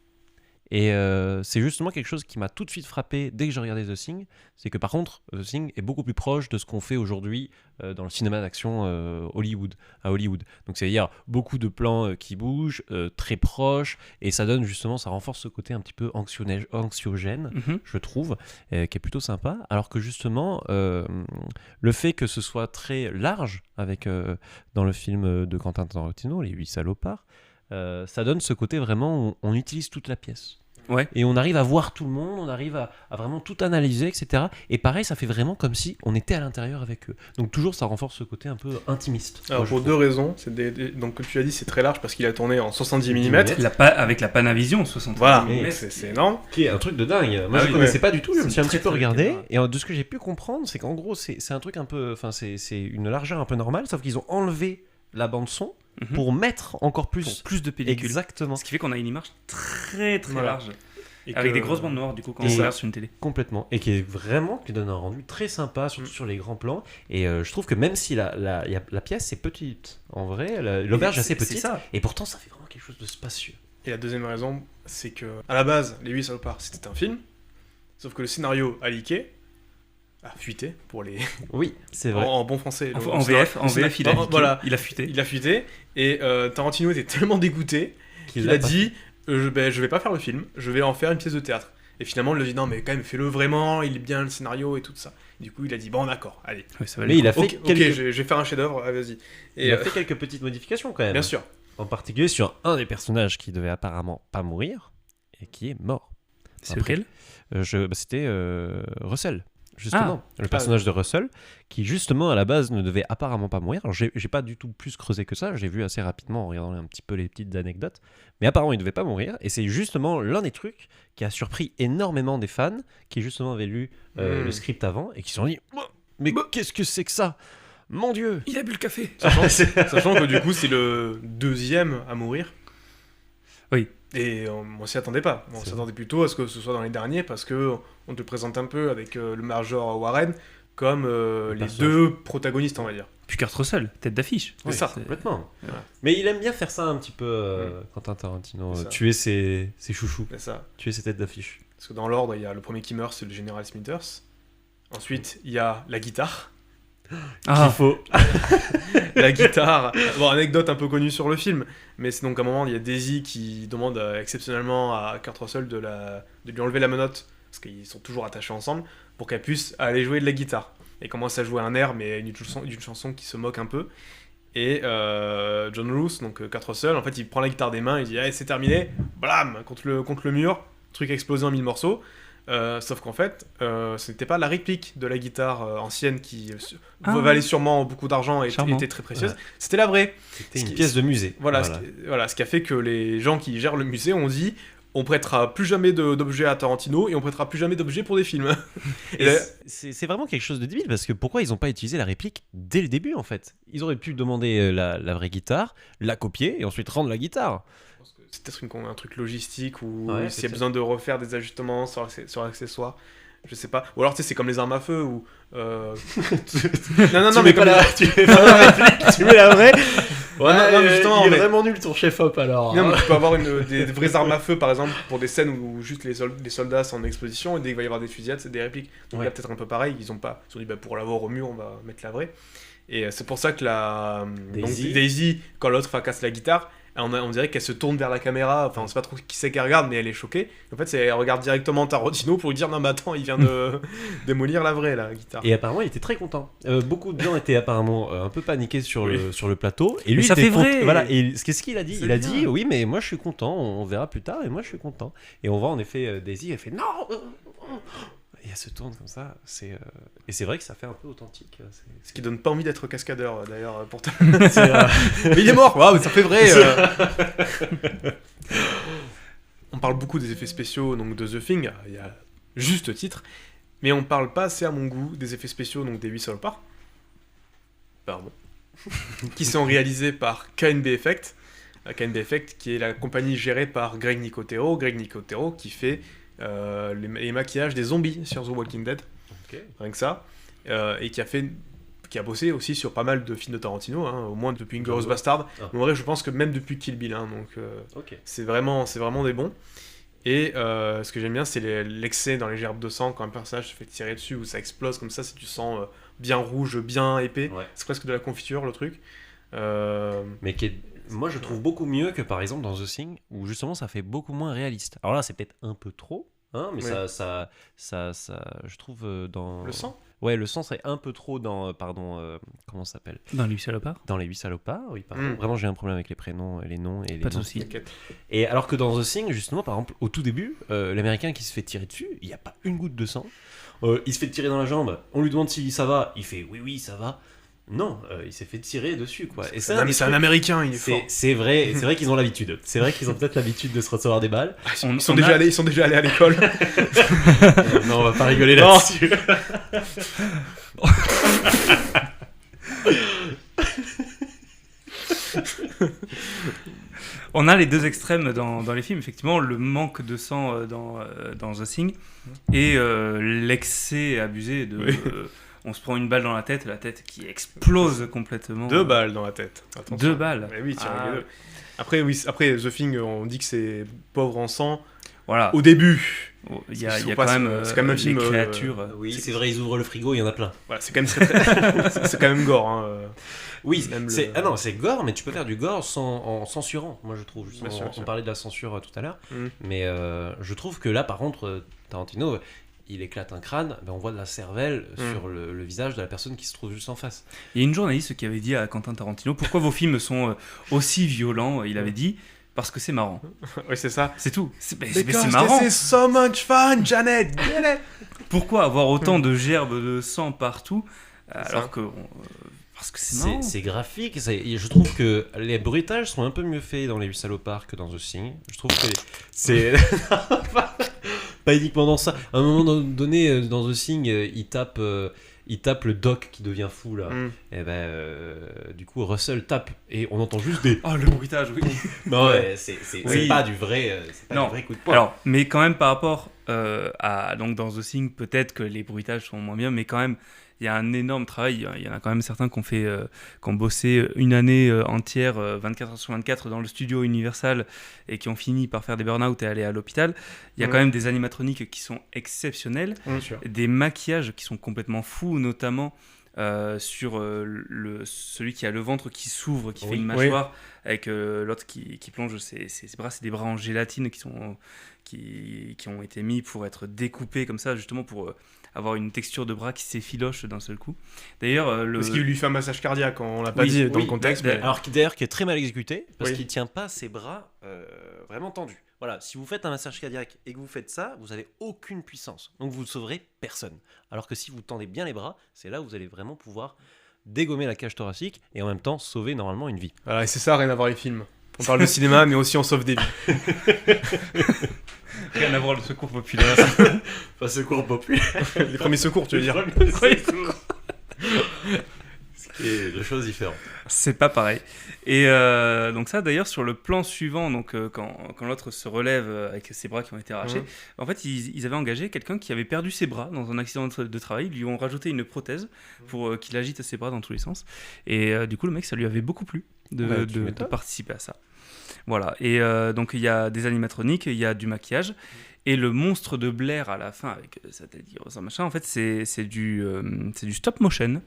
Et c'est justement quelque chose qui m'a tout de suite frappé dès que j'ai regardé The Thing, c'est que par contre, The Thing est beaucoup plus proche de ce qu'on fait aujourd'hui dans le cinéma d'action à Hollywood. Donc c'est-à-dire beaucoup de plans qui bougent, très proches, et ça donne justement, ça renforce ce côté un petit peu anxiogène, Mhm. je trouve, qui est plutôt sympa, alors que justement, le fait que ce soit très large, avec dans le film de Quentin Tarantino, Les 8 salopards, ça donne ce côté vraiment où on utilise toute la pièce. Ouais. Et on arrive à voir tout le monde, on arrive à vraiment tout analyser, etc. Et pareil, ça fait vraiment comme si on était à l'intérieur avec eux. Donc toujours, ça renforce ce côté un peu intimiste. Alors, moi, je pour trouve. deux raisons. Donc, comme tu l'as dit, c'est très large parce qu'il a tourné en 70 mm. Avec la Panavision 60 Voilà, mm. c'est énorme. Qui est un truc de dingue. Moi, Ah je oui, connaissais ouais. pas du tout. Je me C'est suis un très, petit peu très regardé. caméra. Et de ce que j'ai pu comprendre, c'est qu'en gros, c'est un truc un peu. Enfin, c'est une largeur un peu normale, sauf qu'ils ont enlevé la bande-son Mhm. pour mettre encore plus. Pour plus de pellicules. Exactement. Ce qui fait qu'on a une image très très Voilà. large. Et Avec que- des grosses bandes noires, du coup, quand Et on ça- regarde sur une télé. Complètement. Et qui donne un rendu très sympa, surtout sur les grands plans. Et je trouve que même si la pièce est petite, en vrai, l'auberge est assez C'est petite. ça. Et pourtant, ça fait vraiment quelque chose de spacieux. Et la deuxième raison, c'est que à la base, Les 8 salopards, c'était un film. Sauf que le scénario a leaké, a fuité, pour les. Oui, c'est en, vrai. en bon français. En le scénario- VF, le scénario- il a fuité. Voilà, Il a fuité. il a fuité. Et Tarantino était tellement dégoûté qu'il a dit je vais pas faire le film, je vais en faire une pièce de théâtre. Et finalement, on lui a dit non, mais quand même, fais-le vraiment, il est bien le scénario et tout ça. Du coup, il a dit bon, d'accord, allez. Ouais, ça va Mais aller. il a fait Ok, quelques... je vais faire un chef-d'œuvre, vas-y. Et il a fait quelques petites modifications quand même. bien sûr. En particulier sur un des personnages qui devait apparemment pas mourir et qui est mort. C'est Après, lequel C'était Russell, justement. Le personnage de Russell, qui justement à la base ne devait apparemment pas mourir. Alors, j'ai pas du tout plus creusé que ça, j'ai vu assez rapidement en regardant un petit peu les petites anecdotes. Mais apparemment il ne devait pas mourir. Et c'est justement l'un des trucs qui a surpris énormément des fans qui justement avaient lu le script avant et qui se sont dit mais qu'est-ce que c'est que ça? Mon Dieu! Il a bu le café. Sachant que du coup, c'est le deuxième à mourir. Oui. Et on s'y attendait pas. On C'est s'attendait plutôt à ce que ce soit dans les derniers parce que on te présente un peu avec le Major Warren comme les personnage. deux protagonistes, on va dire. Puis Kurt Russell, tête d'affiche. C'est ça. Complètement. Voilà. Mais il aime bien faire ça un petit peu, Quentin Tarantino, C'est ça. tuer ses chouchous, C'est ça. tuer ses têtes d'affiche. Parce que dans l'ordre, il y a le premier qui meurt, c'est le général Smithers. Ensuite, il y a la guitare. Ah, faut. La guitare. Bon, anecdote un peu connue sur le film, mais c'est donc à un moment, il y a Daisy qui demande exceptionnellement à Kurt Russell de lui enlever la menotte, parce qu'ils sont toujours attachés ensemble, pour qu'elle puisse aller jouer de la guitare. Et commence à jouer un air, mais d'une chanson qui se moque un peu. Et John Roos, donc Kurt Russell, en fait, il prend la guitare des mains, il dit hey, c'est terminé, blam, contre le mur, truc explosé en 1000 morceaux. Sauf qu'en fait, ce n'était pas la réplique de la guitare ancienne qui valait sûrement beaucoup d'argent et Charmant. était très précieuse, Ouais. c'était la vraie. C'était Ce une qui- pièce de musée. Voilà, ce qui a fait que les gens qui gèrent le musée ont dit on prêtera plus jamais d'objets à Tarantino et on prêtera plus jamais d'objets pour des films. Et Et là- c'est vraiment quelque chose de débile parce que pourquoi ils n'ont pas utilisé la réplique dès le début en fait? Ils auraient pu demander la vraie guitare, la copier et ensuite rendre la guitare. C'est peut-être un truc logistique ou Ouais, s'il y a peut-être. besoin de refaire des ajustements sur l'accessoire. Je sais pas. Ou alors, tu sais, c'est comme les armes à feu ou. Non, Tu mais mets comme pas la réplique, tu mets la vraie. Ouais, non, mais justement, il est mais- vraiment nul ton chef-op alors. Non, mais tu peux avoir des vraies armes à feu, par exemple, pour des scènes où juste les soldats sont en exposition, et dès qu'il va y avoir des fusillades, c'est des répliques. Donc Ouais. là, peut-être un peu pareil, ils ont dit, bah, pour l'avoir au mur, on va mettre la vraie. Et c'est pour ça que Daisy, quand l'autre casse la guitare, on dirait qu'elle se tourne vers la caméra, enfin, on sait pas trop qui c'est qu'elle regarde, mais elle est choquée. En fait, elle regarde directement Tarantino pour lui dire, non, mais attends, il vient de démolir la vraie, la guitare. Et apparemment, il était très content. Beaucoup de gens étaient apparemment un peu paniqués sur le plateau. Et lui, Mais ça il était fait vrai. Voilà. Et qu'est-ce qu'il a dit? C'est Il a bien. dit, oui, mais moi je suis content. On verra plus tard. Et moi je suis content. Et on voit en effet Daisy. Elle fait non. Et elle se tourne comme ça. Et c'est vrai que ça fait un peu authentique. Ce qui donne pas envie d'être cascadeur, d'ailleurs, pour mais il est mort, waouh, ça fait vrai. On parle beaucoup des effets spéciaux donc de The Thing, il y a juste titre, mais on parle pas assez à mon goût des effets spéciaux donc des 8 salopards. Pardon. Qui sont réalisés par KNB Effect. KNB Effect qui est la compagnie gérée par Greg Nicotero. Greg Nicotero qui fait les maquillages des zombies sur The Walking Dead. Rien que ça. Et qui a bossé aussi sur pas mal de films de Tarantino, hein, au moins depuis Inglourious Bastard. En vrai, je pense que même depuis Kill Bill, hein, donc c'est vraiment des bons. Et ce que j'aime bien, c'est l'excès dans les gerbes de sang quand un personnage se fait tirer dessus ou ça explose comme ça, c'est du sang bien rouge, bien épais. Ouais. C'est presque de la confiture le truc. Mais moi je trouve beaucoup mieux que par exemple dans The Thing où justement ça fait beaucoup moins réaliste. Alors là c'est peut-être un peu trop, hein, mais Ouais. ça je trouve dans Le sang. Ouais, le sang c'est un peu trop dans comment ça s'appelle? Dans les salopards. Dans les 8 salopards, oui, pardon. Mm. Vraiment j'ai un problème avec les prénoms, les noms et les Pas de noms. souci. T'inquiète. Et alors que dans The Thing, justement, par exemple, au tout début, l'américain qui se fait tirer dessus, il n'y a pas une goutte de sang. Il se fait tirer dans la jambe, on lui demande si ça va, il fait oui, ça va. Non, il s'est fait tirer dessus, quoi. Et C'est un américain, il est fort. c'est vrai qu'ils ont l'habitude. C'est vrai qu'ils ont peut-être l'habitude de se recevoir des balles. Ils sont déjà allés à l'école. Non, on va pas rigoler Non. là-dessus. On a les deux extrêmes dans les films, effectivement, le manque de sang dans The Thing et l'excès abusé de... Oui. On se prend une balle dans la tête qui explose complètement. 2 balles dans la tête. Attention. 2 balles. Mais oui, tiens, Ah. les deux. Après, The Thing, on dit que c'est pauvre en sang. Voilà. Au début, Il y a Ils sont quand pas- même, c'est quand même un les film, créatures. Oui, c'est vrai, ils ouvrent le frigo, il y en a plein. voilà, c'est quand même c'est quand même gore. Hein. Oui, Même c'est le- ah non, c'est gore, mais tu peux faire du gore en censurant, moi je trouve. Justement, Bien sûr, bien on sûr. parlait de la censure tout à l'heure, Mm. mais je trouve que là, par contre, Tarantino, il éclate un crâne, ben, on voit de la cervelle sur le visage de la personne qui se trouve juste en face. Il y a une journaliste qui avait dit à Quentin Tarantino pourquoi vos films sont aussi violents. Il avait dit parce que c'est marrant. Oui, c'est ça. C'est tout. C'est Because marrant. this is so much fun, Janet. Get it. Pourquoi avoir autant de gerbes de sang partout alors ça. que parce que c'est marrant. C'est graphique, je trouve que les bruitages sont un peu mieux faits dans Les 8 salopards que dans The Thing. Je trouve que c'est... pas uniquement dans ça. À un moment donné, dans The Thing, il tape le doc qui devient fou, là. Mm. Et ben, du coup, Russell tape, et on entend juste des... Oh, le bruitage, oui. Non, ouais, c'est Oui. pas du vrai, Non. du vrai coup de poing. Alors, mais quand même par rapport à donc dans The Thing, peut-être que les bruitages sont moins bien, mais quand même il y a un énorme travail. Il y en a quand même certains qui ont bossé une année entière, 24 heures sur 24 dans le studio Universal et qui ont fini par faire des burn-out et aller à l'hôpital. Il y a quand même des animatroniques qui sont exceptionnels, Bien sûr. des maquillages qui sont complètement fous, notamment sur celui qui a le ventre qui s'ouvre, qui fait une mâchoire, avec l'autre qui plonge ses bras. C'est des bras en gélatine qui ont été mis pour être découpés comme ça, justement pour avoir une texture de bras qui s'effiloche d'un seul coup. D'ailleurs, Parce qu'il lui fait un massage cardiaque, on l'a pas Oui, dit dans oui, le contexte. bah, mais- Alors d'ailleurs qui est très mal exécuté parce Oui. qu'il tient pas ses bras vraiment tendus. Voilà, si vous faites un massage cardiaque et que vous faites ça, vous avez aucune puissance. Donc vous ne sauverez personne. Alors que si vous tendez bien les bras, c'est là où vous allez vraiment pouvoir dégommer la cage thoracique et en même temps sauver normalement une vie. Voilà, et c'est ça, rien à voir les films. On parle de cinéma, mais aussi on sauve des vies. rien à voir le secours populaire. Enfin, secours populaire. Les premiers secours, tu veux dire. Et deux choses différentes. C'est pas pareil. Et donc ça, d'ailleurs, sur le plan suivant, donc quand l'autre se relève avec ses bras qui ont été arrachés, en fait, ils avaient engagé quelqu'un qui avait perdu ses bras dans un accident de travail. Ils lui ont rajouté une prothèse pour qu'il agite ses bras dans tous les sens. Et du coup, le mec, ça lui avait beaucoup plu de participer à ça. Voilà. Et donc, il y a des animatroniques, il y a du maquillage. Et le monstre de Blair à la fin avec sa tête machin, en fait c'est du stop motion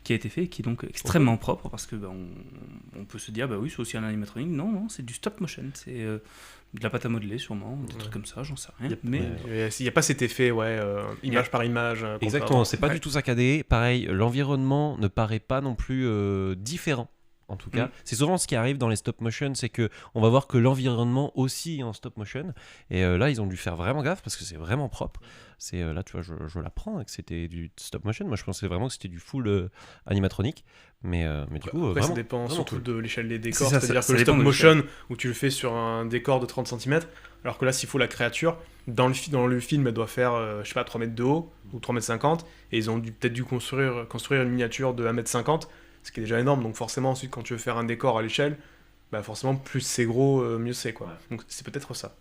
qui a été fait et qui est donc extrêmement propre parce que on peut se dire bah oui c'est aussi un animatronique. Non, c'est du stop motion, c'est de la pâte à modeler sûrement, des trucs comme ça, j'en sais rien. Mais il n'y a pas cet effet image par image. Exactement, c'est pas du tout saccadé. Pareil, l'environnement ne paraît pas non plus différent. En tout cas, c'est souvent ce qui arrive dans les stop motion, c'est que on va voir que l'environnement aussi est en stop motion. Et là, ils ont dû faire vraiment gaffe parce que c'est vraiment propre. C'est là, tu vois, je l'apprends que c'était du stop motion. Moi, je pensais vraiment que c'était du full animatronique. Mais du coup, après, vraiment, ça dépend vraiment surtout cool. de l'échelle des décors. C'est ça, C'est-à-dire ça que le dépend stop de motion où tu le fais sur un décor de 30 cm, alors que là, s'il faut la créature, dans le film, elle doit faire, 3 mètres de haut ou 3 mètres 50. Et ils ont peut-être dû construire une miniature de 1 mètre 50. Ce qui est déjà énorme, donc forcément ensuite quand tu veux faire un décor à l'échelle, bah forcément plus c'est gros, mieux c'est quoi. Donc c'est peut-être ça.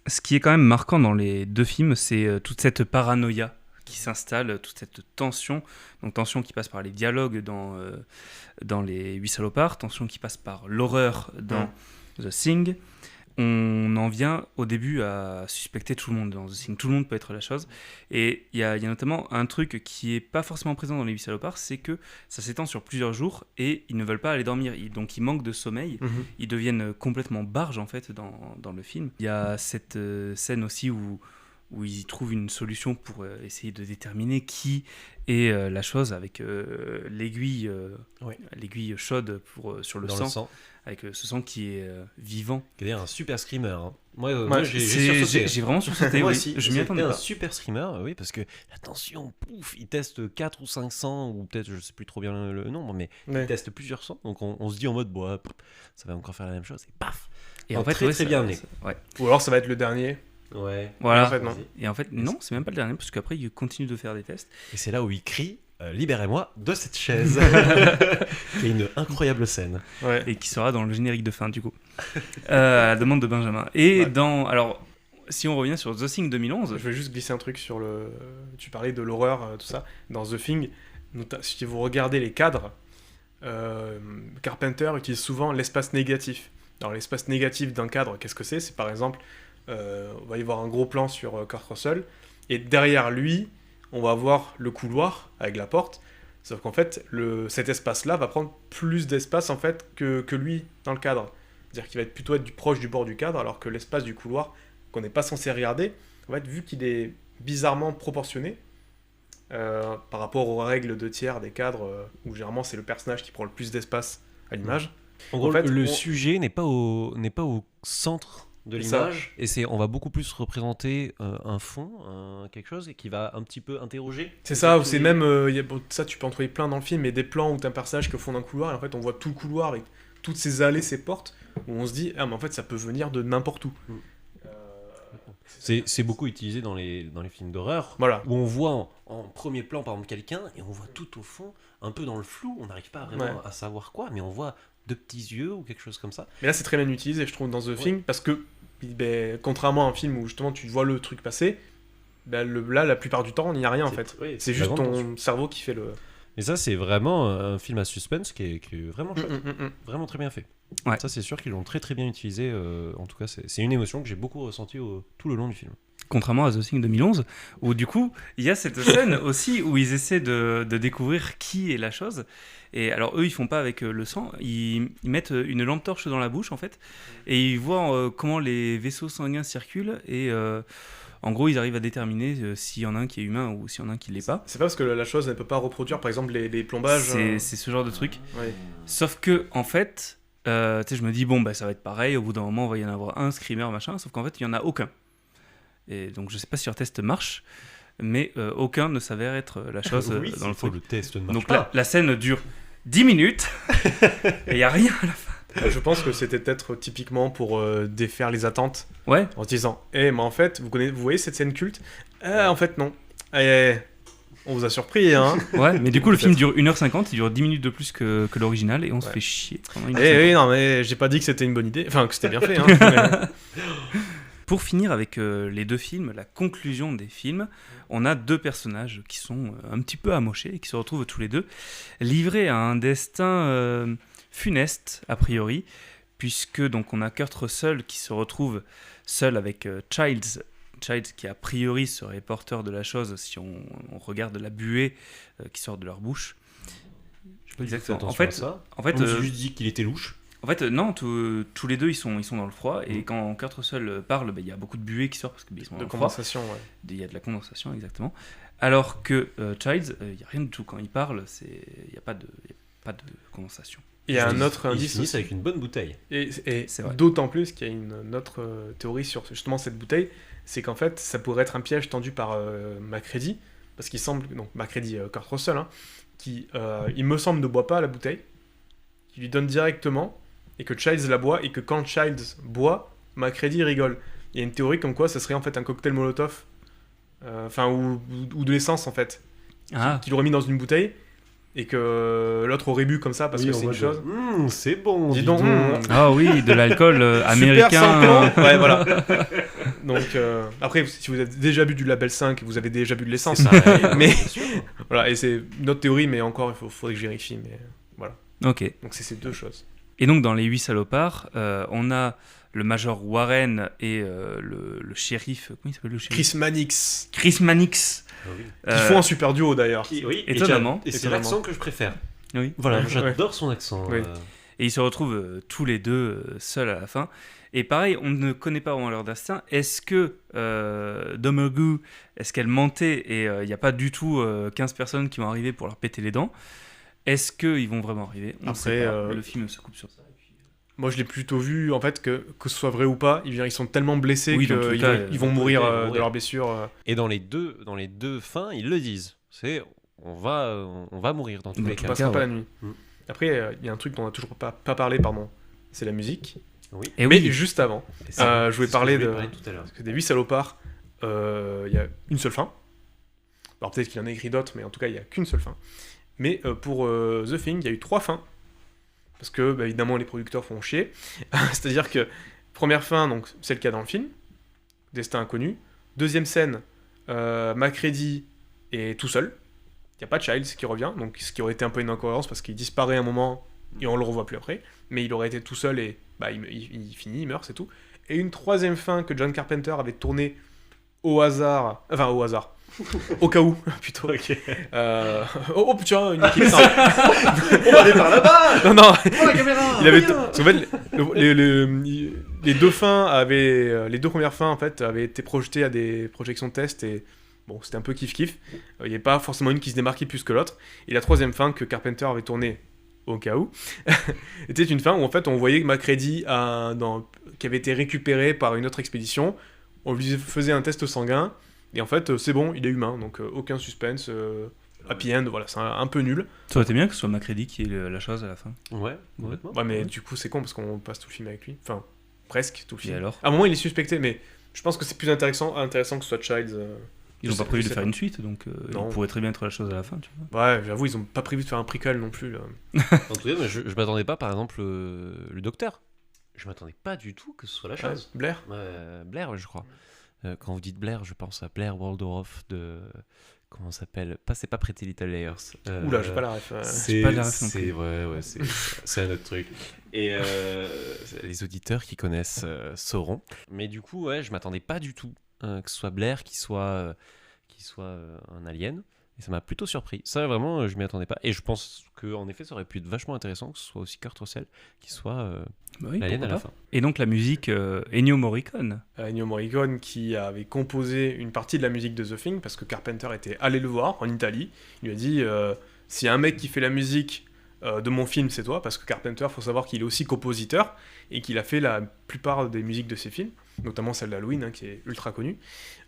ce qui est quand même marquant dans les deux films, c'est toute cette paranoïa qui s'installe, toute cette tension. Donc tension qui passe par les dialogues dans les 8 salopards, tension qui passe par l'horreur dans The Thing. On en vient au début à suspecter tout le monde dans The Thing. Tout le monde peut être la chose. Et il y a notamment un truc qui n'est pas forcément présent dans les 8 salopards, c'est que ça s'étend sur plusieurs jours et ils ne veulent pas aller dormir. Donc ils manquent de sommeil. Ils deviennent complètement barges en fait dans le film. Il y a cette scène aussi où ils trouvent une solution pour essayer de déterminer qui est la chose avec l'aiguille chaude sur le sang. Avec ce sang qui est vivant. C'est un super screamer. Hein. Moi, j'ai vraiment sursauté. Moi oui. aussi, Je m'y attendais pas. Un super streamer, oui, parce que attention, pouf, il teste 4 ou 500, ou peut-être, je sais plus trop bien le nombre, mais il teste plusieurs sangs. Donc on se dit en mode, ça va encore faire la même chose, et paf. Et en fait, très bien amené. Ou alors ça va être le dernier. Ouais. Voilà. En fait, non. Et en fait, non, c'est même pas le dernier, parce qu'après, il continue de faire des tests. Et c'est là où il crie. Libérez-moi de cette chaise. C'est une incroyable scène. Ouais. Et qui sera dans le générique de fin, du coup. À la demande de Benjamin. Et alors, si on revient sur The Thing 2011... Je vais juste glisser un truc sur le... Tu parlais de l'horreur, tout ça. Dans The Thing, si vous regardez les cadres, Carpenter utilise souvent l'espace négatif. Alors, l'espace négatif d'un cadre, qu'est-ce que c'est ? C'est par exemple, on va y voir un gros plan sur Kurt Russell, et derrière lui... on va voir le couloir avec la porte, sauf qu'en fait, cet espace-là va prendre plus d'espace en fait que lui dans le cadre. C'est-à-dire qu'il va plutôt être proche du bord du cadre, alors que l'espace du couloir, qu'on n'est pas censé regarder, en fait, vu qu'il est bizarrement proportionné par rapport aux règles de tiers des cadres, où généralement c'est le personnage qui prend le plus d'espace à l'image. En gros, le sujet n'est pas au centre de l'image, et on va beaucoup plus représenter un fond, quelque chose qui va un petit peu interroger. C'est ça, ou c'est même, ça tu peux en trouver plein dans le film, mais des plans où t'as un personnage qui est au fond d'un couloir, et en fait on voit tout le couloir avec toutes ces allées, ces portes, où on se dit, mais en fait ça peut venir de n'importe où. C'est beaucoup utilisé dans les films d'horreur, voilà. Où on voit en premier plan par exemple quelqu'un, et on voit tout au fond, un peu dans le flou, on n'arrive pas vraiment à savoir quoi, mais on voit de petits yeux ou quelque chose comme ça. Mais là c'est très bien utilisé, je trouve, dans The Thing, parce que contrairement à un film où justement tu vois le truc passer, là la plupart du temps il n'y a rien en fait. C'est juste ton cerveau qui fait le... Mais ça c'est vraiment un film à suspense qui est vraiment chouette, vraiment très bien fait. Ouais. Ça c'est sûr qu'ils l'ont très très bien utilisé, en tout cas c'est une émotion que j'ai beaucoup ressentie tout le long du film. Contrairement à The Thing 2011, où du coup, il y a cette scène aussi où ils essaient de découvrir qui est la chose. Et alors eux, ils font pas avec le sang, ils mettent une lampe torche dans la bouche en fait, et ils voient comment les vaisseaux sanguins circulent, et en gros, ils arrivent à déterminer s'il y en a un qui est humain ou s'il y en a un qui l'est pas. C'est pas parce que la chose ne peut pas reproduire, par exemple, les plombages... C'est ce genre de truc. Sauf que, en fait, je me dis, ça va être pareil, au bout d'un moment, il va y en avoir un, screamer, machin, sauf qu'en fait, il n'y en a aucun. Et donc je sais pas si leur test marche, mais aucun ne s'avère être la chose dans le truc. Le test ne marche donc pas. La scène dure 10 minutes et il n'y a rien à la fin. Je pense que c'était peut-être typiquement pour défaire les attentes. En se disant, mais en fait, vous voyez cette scène culte ? En fait non. On vous a surpris, hein. Ouais, mais du coup, le film dure 1h50, il dure 10 minutes de plus que l'original, et on se fait chier pendant 1h50. Oui, non, mais j'ai pas dit que c'était une bonne idée. Enfin, que c'était bien fait, hein. Pour finir avec les deux films, la conclusion des films, on a deux personnages qui sont un petit peu amochés et qui se retrouvent tous les deux livrés à un destin funeste, a priori, puisque donc on a Kurt Russell qui se retrouve seul avec Childs qui a priori serait porteur de la chose si on regarde la buée qui sort de leur bouche. Exactement. En fait, on s'est juste dit qu'il était louche. En fait, non, tous les deux ils sont dans le froid, et quand Kurt Russell parle, il y a beaucoup de buée qui sort parce qu'ils sont dans le froid. Condensation, ouais. Il y a de la condensation, exactement. Alors que Childs, il n'y a rien du tout. Quand il parle, il n'y a pas de condensation. Il y a un autre indice. Ils finissent avec une bonne bouteille. Et C'est vrai. d'autant plus qu'il y a une autre théorie sur justement cette bouteille, c'est qu'en fait, ça pourrait être un piège tendu par Macready, parce qu'il semble, donc Macready, Kurt Russell, hein, qui, il me semble, ne boit pas la bouteille, qui lui donne directement, et que Childs la boit, et que quand Childs boit, Macready rigole. Il y a une théorie comme quoi ça serait en fait un cocktail Molotov, ou de l'essence en fait, qu'il aurait mis dans une bouteille, et que l'autre aurait bu comme ça parce que c'est une chose. C'est bon. Dis donc. Ah oui, de l'alcool américain. Super sympa. Ouais, voilà. Donc, après, si vous avez déjà bu du Label 5, vous avez déjà bu de l'essence. Mais voilà, et c'est notre théorie, mais encore, il faudrait que je vérifie. Mais voilà. Ok. Donc, c'est ces deux choses. Et donc, dans Les 8 salopards, on a le Major Warren et le shérif. Comment il s'appelle le shérif ? Chris Mannix. Oui. Qui font un super duo d'ailleurs. Oui, étonnamment. Et c'est l'accent que je préfère. Oui. Voilà, j'adore son accent. Oui. Et ils se retrouvent tous les deux seuls à la fin. Et pareil, on ne connaît pas vraiment leur destin. Est-ce que Domergue, est-ce qu'elle mentait et il n'y a pas du tout 15 personnes qui vont arriver pour leur péter les dents ? Est-ce qu'ils vont vraiment arriver ? On Après, sait pas. Le film se coupe sur ça. Moi, je l'ai plutôt vu, en fait, que ce soit vrai ou pas, ils sont tellement blessés Oui, dans tous les qu'ils cas, ils vont mourir de leurs blessures. Et dans les deux fins, ils le disent. C'est on va mourir dans tous les On cas. passera pas ouais. la nuit. Mm. Après, il y a un truc dont on n'a toujours pas parlé, pardon. C'est la musique. Oui. Et Mais oui, juste avant, Et ça, je voulais c'est ce parler que de... tout à l'heure. Parce que des 8 salopards, il y a une seule fin. Alors peut-être qu'il en a écrit d'autres, mais en tout cas, il n'y a qu'une seule fin. Mais pour The Thing, il y a eu 3 fins. Parce que, évidemment, les producteurs font chier. C'est-à-dire que, première fin, donc c'est le cas dans le film. Destin inconnu. Deuxième scène, Macready est tout seul. Il n'y a pas de Childs qui revient, donc ce qui aurait été un peu une incohérence parce qu'il disparaît un moment et on le revoit plus après. Mais il aurait été tout seul et il finit, il meurt, c'est tout. Et une troisième fin que John Carpenter avait tournée au hasard. Enfin, au hasard. Au cas où, plutôt. Oh putain, une équipe. Non. On va aller par là-bas. Non. Oh, la caméra. Il avait parce qu'en fait, les deux fins les deux premières fins en fait avaient été projetées à des projections test et bon, c'était un peu kiff-kiff. Il n'y avait pas forcément une qui se démarquait plus que l'autre. Et la troisième fin que Carpenter avait tournée au cas où était une fin où en fait on voyait Macready qui avait été récupéré par une autre expédition. On lui faisait un test sanguin et en fait c'est bon, il est humain, donc aucun suspense. Happy end, voilà, c'est un peu nul. ça aurait été bien que ce soit Macready qui ait la chose à la fin. Ouais, complètement. Ouais, mais du coup, c'est con parce qu'on passe tout le film avec lui. Enfin, presque tout le film. Et alors ? À un moment, il est suspecté, mais je pense que c'est plus intéressant que ce soit Childs. Ils n'ont pas prévu de faire une suite, donc Non. il pourrait très bien être la chose à la fin, tu vois. Ouais, j'avoue, ils ont pas prévu de faire un prequel non plus. Là. En tout cas, je m'attendais pas, par exemple, le docteur. Je m'attendais pas du tout que ce soit la chose. Blair. Blair, je crois. Quand vous dites Blair, je pense à Blair Waldorf de... Comment ça s'appelle ? C'est pas Pretty Little Liars. Oula, j'ai pas la ref. J'ai pas la ref non plus. Ouais, c'est un autre truc. Et les auditeurs qui connaissent sauront. Mais du coup, ouais, je m'attendais pas du tout que ce soit Blair qui soit un alien. Et ça m'a plutôt surpris. Ça, vraiment, je m'y attendais pas. Et je pense qu'en effet, ça aurait pu être vachement intéressant que ce soit aussi Kurt Russell qui soit Oui, l'alien pourquoi à la pas. fin. Et donc la musique, Ennio Morricone. Ennio Morricone qui avait composé une partie de la musique de The Thing parce que Carpenter était allé le voir en Italie. Il lui a dit s'il y a un mec qui fait la musique de mon film, c'est toi, parce que Carpenter, faut savoir qu'il est aussi compositeur et qu'il a fait la plupart des musiques de ses films, notamment celle d'Halloween, hein, qui est ultra connue.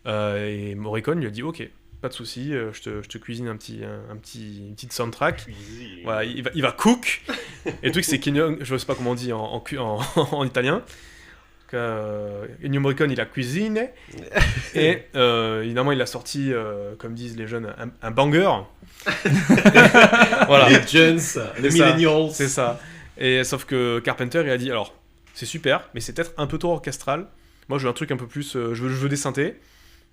Et Morricone lui a dit ok, pas de souci, je te cuisine une petite soundtrack. Voilà, il va cook. Et le truc c'est je sais pas comment on dit en italien. Ennio Morricone, il a cuisiné. Et évidemment, il a sorti, comme disent les jeunes, un banger. Voilà. Les jeunes, les millennials. C'est ça. Et sauf que Carpenter, il a dit, alors, c'est super, mais c'est peut-être un peu trop orchestral. Moi, je veux un truc un peu plus... je veux des synthés.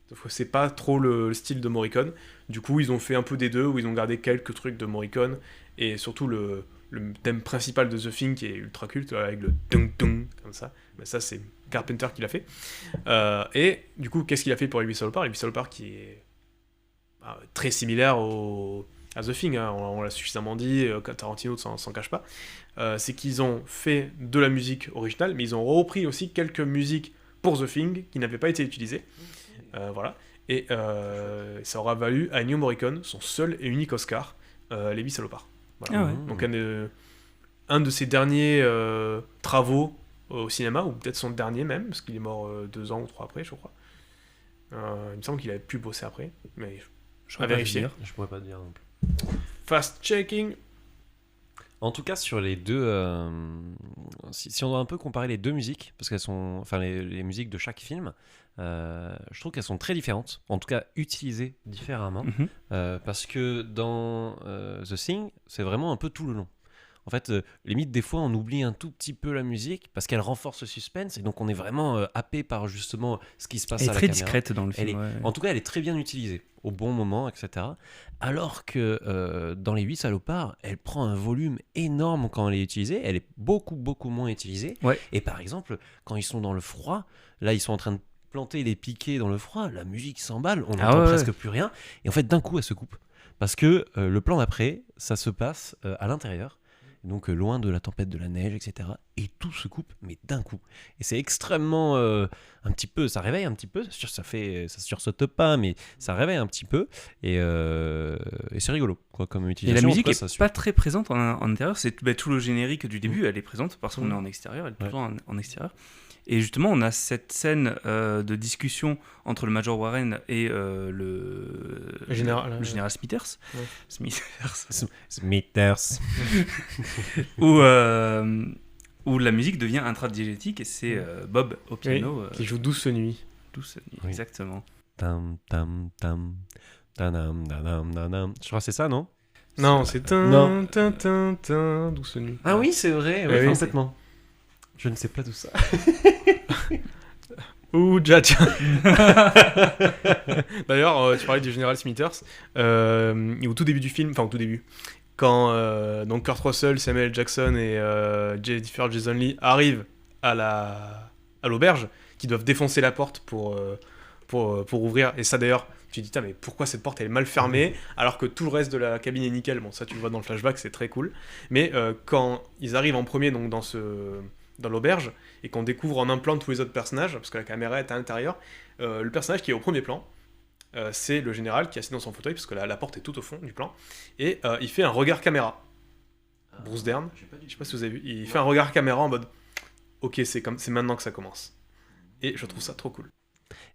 Sauf que c'est pas trop le style de Morricone. Du coup, ils ont fait un peu des deux, où ils ont gardé quelques trucs de Morricone, et surtout le thème principal de The Thing, qui est ultra culte, avec le tung-tung, comme ça. Ben, ça, c'est Carpenter qui l'a fait. Et du coup, qu'est-ce qu'il a fait pour Elvis Salopard ? Elvis Salopard qui est très similaire à The Thing, hein, on l'a suffisamment dit, Tarantino s'en cache pas. C'est qu'ils ont fait de la musique originale, mais ils ont repris aussi quelques musiques pour The Thing qui n'avaient pas été utilisées. Voilà. Et ça aura valu à Ennio Morricone son seul et unique Oscar, Elvis Salopard. Voilà. Ah ouais. Donc un de ses derniers travaux au cinéma, ou peut-être son dernier même, parce qu'il est mort 2 ans ou 3 après, je crois. Il me semble qu'il avait pu bosser après, mais à vérifier. Je pourrais pas dire non plus. Fast checking. En tout cas, sur les deux, si on doit un peu comparer les deux musiques, parce qu'elles sont, enfin les musiques de chaque film, je trouve qu'elles sont très différentes, en tout cas utilisées différemment, parce que dans The Thing, c'est vraiment un peu tout le long. En fait, limite, des fois, on oublie un tout petit peu la musique parce qu'elle renforce le suspense et donc on est vraiment happé par justement ce qui se passe à la caméra. Elle est très discrète dans le film. En tout cas, elle est très bien utilisée au bon moment, etc. Alors que dans Les 8 salopards, elle prend un volume énorme quand elle est utilisée. Elle est beaucoup, beaucoup moins utilisée. Ouais. Et par exemple, quand ils sont dans le froid, là, ils sont en train de planter les piquets dans le froid, la musique s'emballe, on n'entend presque plus rien. Et en fait, d'un coup, elle se coupe. Parce que le plan d'après, ça se passe à l'intérieur. Donc loin de la tempête, de la neige, etc. Et tout se coupe, mais d'un coup. Et c'est extrêmement... un petit peu, ça réveille un petit peu, ça sursaute pas, mais ça réveille un petit peu. Et c'est rigolo, quoi, comme utilisation. Et la musique en tout cas, est pas très présente en intérieur. C'est tout le générique du début, elle est présente parce qu'on est en extérieur, elle est toujours en extérieur. Et justement, on a cette scène de discussion entre le Major Warren et le général Smithers. Ouais. Smithers. où la musique devient intradiégétique et c'est Bob au piano. Qui joue Douce Nuit. Douce Nuit, Oui. exactement. Tam, tam, tam. Tanam, nanam, nanam. Je crois que c'est ça, non ? Non, c'est Non. Douce Nuit. Ah oui, c'est vrai, oui, complètement. Je ne sais pas d'où ça. Ouh, Jaja. D'ailleurs, tu parlais du général Smithers. Au tout début du film, enfin au tout début, quand donc Kurt Russell, Samuel Jackson et Jennifer Jason Leigh arrivent à l'auberge, qui doivent défoncer la porte pour ouvrir. Et ça d'ailleurs, tu te dis, mais pourquoi cette porte elle est mal fermée alors que tout le reste de la cabine est nickel. Bon, ça tu le vois dans le flashback, c'est très cool. Mais quand ils arrivent en premier donc dans l'auberge, et qu'on découvre en un plan tous les autres personnages, parce que la caméra est à l'intérieur, le personnage qui est au premier plan, c'est le général qui est assis dans son fauteuil, parce que la porte est tout au fond du plan, et il fait un regard caméra. Bruce Dern, je sais pas si vous avez vu, il fait un regard caméra en mode « Ok, c'est maintenant que ça commence ». Et je trouve ça trop cool.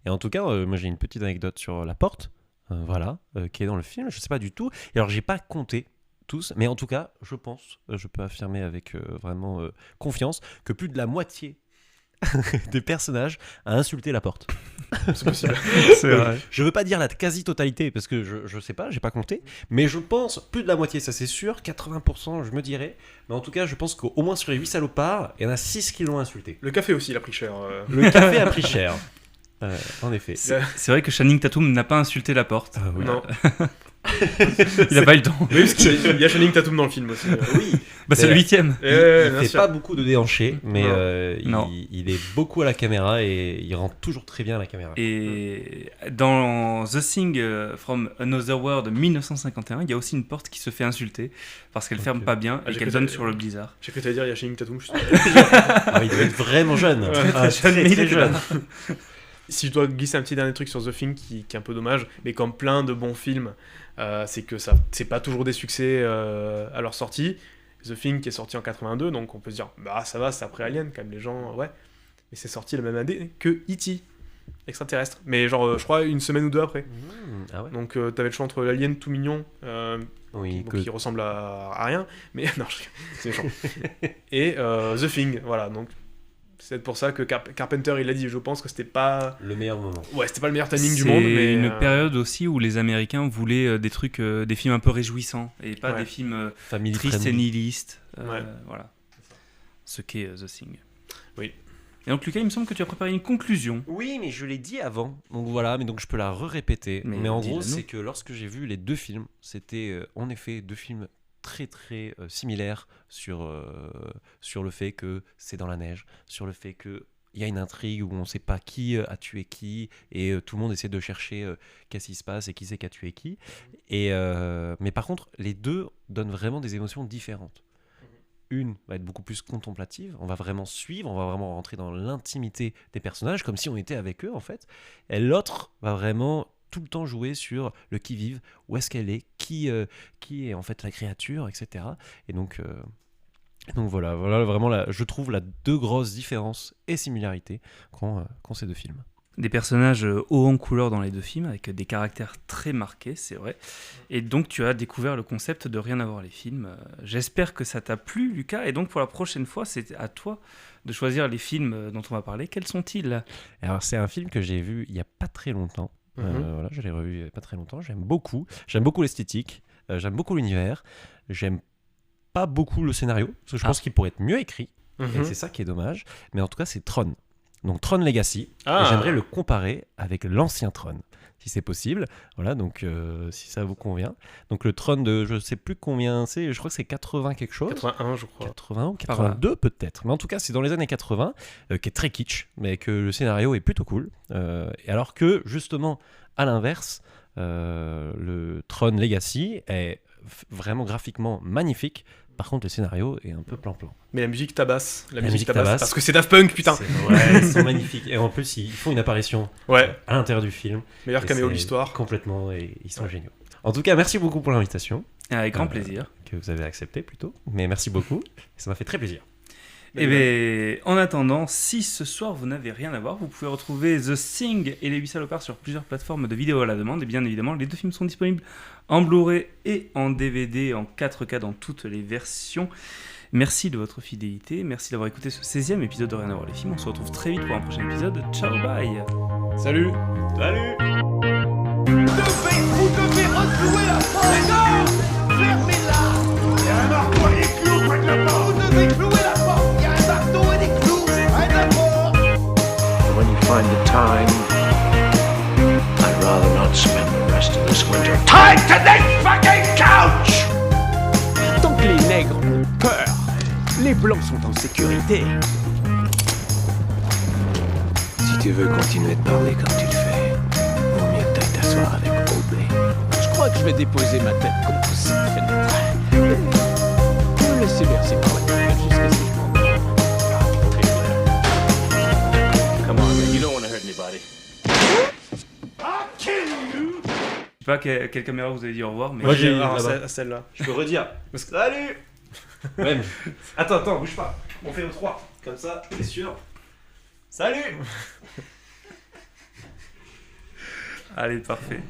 Et en tout cas, moi j'ai une petite anecdote sur la porte, qui est dans le film, je sais pas du tout. Et alors j'ai pas compté tous, mais en tout cas, je pense, je peux affirmer avec vraiment confiance, que plus de la moitié des personnages a insulté la porte. C'est possible. C'est vrai. Je veux pas dire la quasi-totalité, parce que je sais pas, j'ai pas compté, mais je pense plus de la moitié, ça c'est sûr, 80% je me dirais, mais en tout cas je pense qu'au moins sur les 8 salopards, il y en a 6 qui l'ont insulté. Le café aussi, il a pris cher. Le café a pris cher. En effet. C'est vrai que Channing Tatum n'a pas insulté la porte. Ah oui. Non. Il a pas eu le temps. Oui, parce qu'il y a Channing Tatum dans le film aussi. Oui. Bah, c'est le 8ème. Il bien fait sûr. pas beaucoup de déhanchés, mais Non. il est beaucoup à la caméra et il rend toujours très bien à la caméra. Et dans The Thing from Another World 1951, il y a aussi une porte qui se fait insulter parce qu'elle ferme pas bien et j'ai qu'elle cru donne que sur le blizzard. J'ai cru te dire, il y a Channing Tatum. Ah, il doit être vraiment jeune. Ah, jeune, mais il est jeune. Si je dois glisser un petit dernier truc sur The Thing qui est un peu dommage, mais comme plein de bons films, c'est que c'est pas toujours des succès à leur sortie. The Thing qui est sorti en 82, donc on peut se dire, bah ça va, c'est après Alien, quand même, les gens, ouais. Mais c'est sorti la même année que E.T. extraterrestre. Mais genre, je crois, une semaine ou deux après. Ah ouais. Donc t'avais le choix entre l'Alien tout mignon, Oui, qui ressemble à rien, mais non, c'est méchant. Et The Thing, voilà, donc C'est peut-être pour ça que Carpenter il a dit, je pense que c'était pas Le meilleur moment. ouais, c'était pas le meilleur timing du C'est monde, mais une période aussi où les Américains voulaient des trucs, des films un peu réjouissants et pas Ouais. des films Family tristes et friendly. nihilistes. Ouais. Voilà. Ce qu'est The Thing. Oui. Et donc Lucas, il me semble que tu as préparé une conclusion. Oui, mais je l'ai dit avant. Donc voilà, mais donc je peux la répéter. Mais en dis-la gros, nous. c'est que lorsque j'ai vu les deux films, c'était en effet deux films très très similaires sur le fait que c'est dans la neige, sur le fait que il y a une intrigue où on ne sait pas qui a tué qui et tout le monde essaie de chercher qu'est-ce qui se passe et qui c'est qui a tué qui. Mais par contre, les deux donnent vraiment des émotions différentes. Une va être beaucoup plus contemplative, on va vraiment suivre, on va vraiment rentrer dans l'intimité des personnages comme si on était avec eux en fait. Et l'autre va vraiment tout le temps jouer sur le qui-vive, où est-ce qu'elle est, qui est en fait la créature, etc. Et donc voilà vraiment je trouve la deux grosses différences et similarités qu'ont ces deux films. Des personnages hauts en couleur dans les deux films, avec des caractères très marqués, c'est vrai. Et donc tu as découvert le concept de Rien à voir les films. J'espère que ça t'a plu, Lucas. Et donc pour la prochaine fois, c'est à toi de choisir les films dont on va parler. Quels sont-ils ? Alors c'est un film que j'ai vu il y a pas très longtemps. Voilà, je l'ai revu il y a pas très longtemps. J'aime beaucoup l'esthétique, j'aime beaucoup l'univers, j'aime pas beaucoup le scénario parce que je pense qu'il pourrait être mieux écrit. Et c'est ça qui est dommage. Mais en tout cas, c'est Tron. Donc Tron Legacy. Et j'aimerais le comparer avec l'ancien Tron, si c'est possible. Voilà, donc si ça vous convient. Donc le Tron de je sais plus combien c'est, je crois que c'est 80 quelque chose. 81 je crois. 80 ou 82 peut-être. Mais en tout cas, c'est dans les années 80, qui est très kitsch, mais que le scénario est plutôt cool. Et alors que, justement, à l'inverse, le Tron Legacy est vraiment graphiquement magnifique. Par contre, le scénario est un peu plan-plan. Mais la musique tabasse. La musique musique tabasse. parce que c'est Daft Punk, putain. Ouais, ils sont magnifiques. Et en plus, ils font une apparition Ouais, à l'intérieur du film. meilleur Et caméo de c'est l'histoire. Complètement, et ils sont géniaux. En tout cas, merci beaucoup pour l'invitation, Avec grand plaisir. que vous avez acceptée plutôt. Mais merci beaucoup, ça m'a fait très plaisir. Et bien, en attendant, si ce soir vous n'avez rien à voir, vous pouvez retrouver The Thing et Les 8 salopards sur plusieurs plateformes de vidéo à la demande. Et bien évidemment, les deux films sont disponibles en Blu-ray et en DVD, en 4K dans toutes les versions. Merci de votre fidélité, merci d'avoir écouté ce 16e épisode de Rien à voir les films. On se retrouve très vite pour un prochain épisode. Ciao, bye. Salut. Salut. Vous devez reflouer la porte. Fermez-la. Il y a un marteau et des clous, pas que la porte. Vous devez clouer la porte. Il y a un marteau et des clous, pas que la porte. When you find the time, I'd rather not spend the rest of this winter. Time to this fucking couch. Tant que les nègres ont peur, les blancs sont en sécurité. Si tu veux continuer de parler comme tu le fais, vaut mieux que t'ailles t'asseoir avec Aubrey. Je crois que je vais déposer ma tête contre cette fenêtre. Me laisser bercer par la gueule jusqu'à ce que je m'en aille. Come on, man, you don't want to hurt anybody. Je sais pas quelle caméra vous avez dit au revoir, mais Moi, j'ai- Alors, là-bas. celle-là. Je peux redire. Salut. Même. Attends, bouge pas. On fait au 3. Comme ça, t'es sûr. Salut. allez, parfait.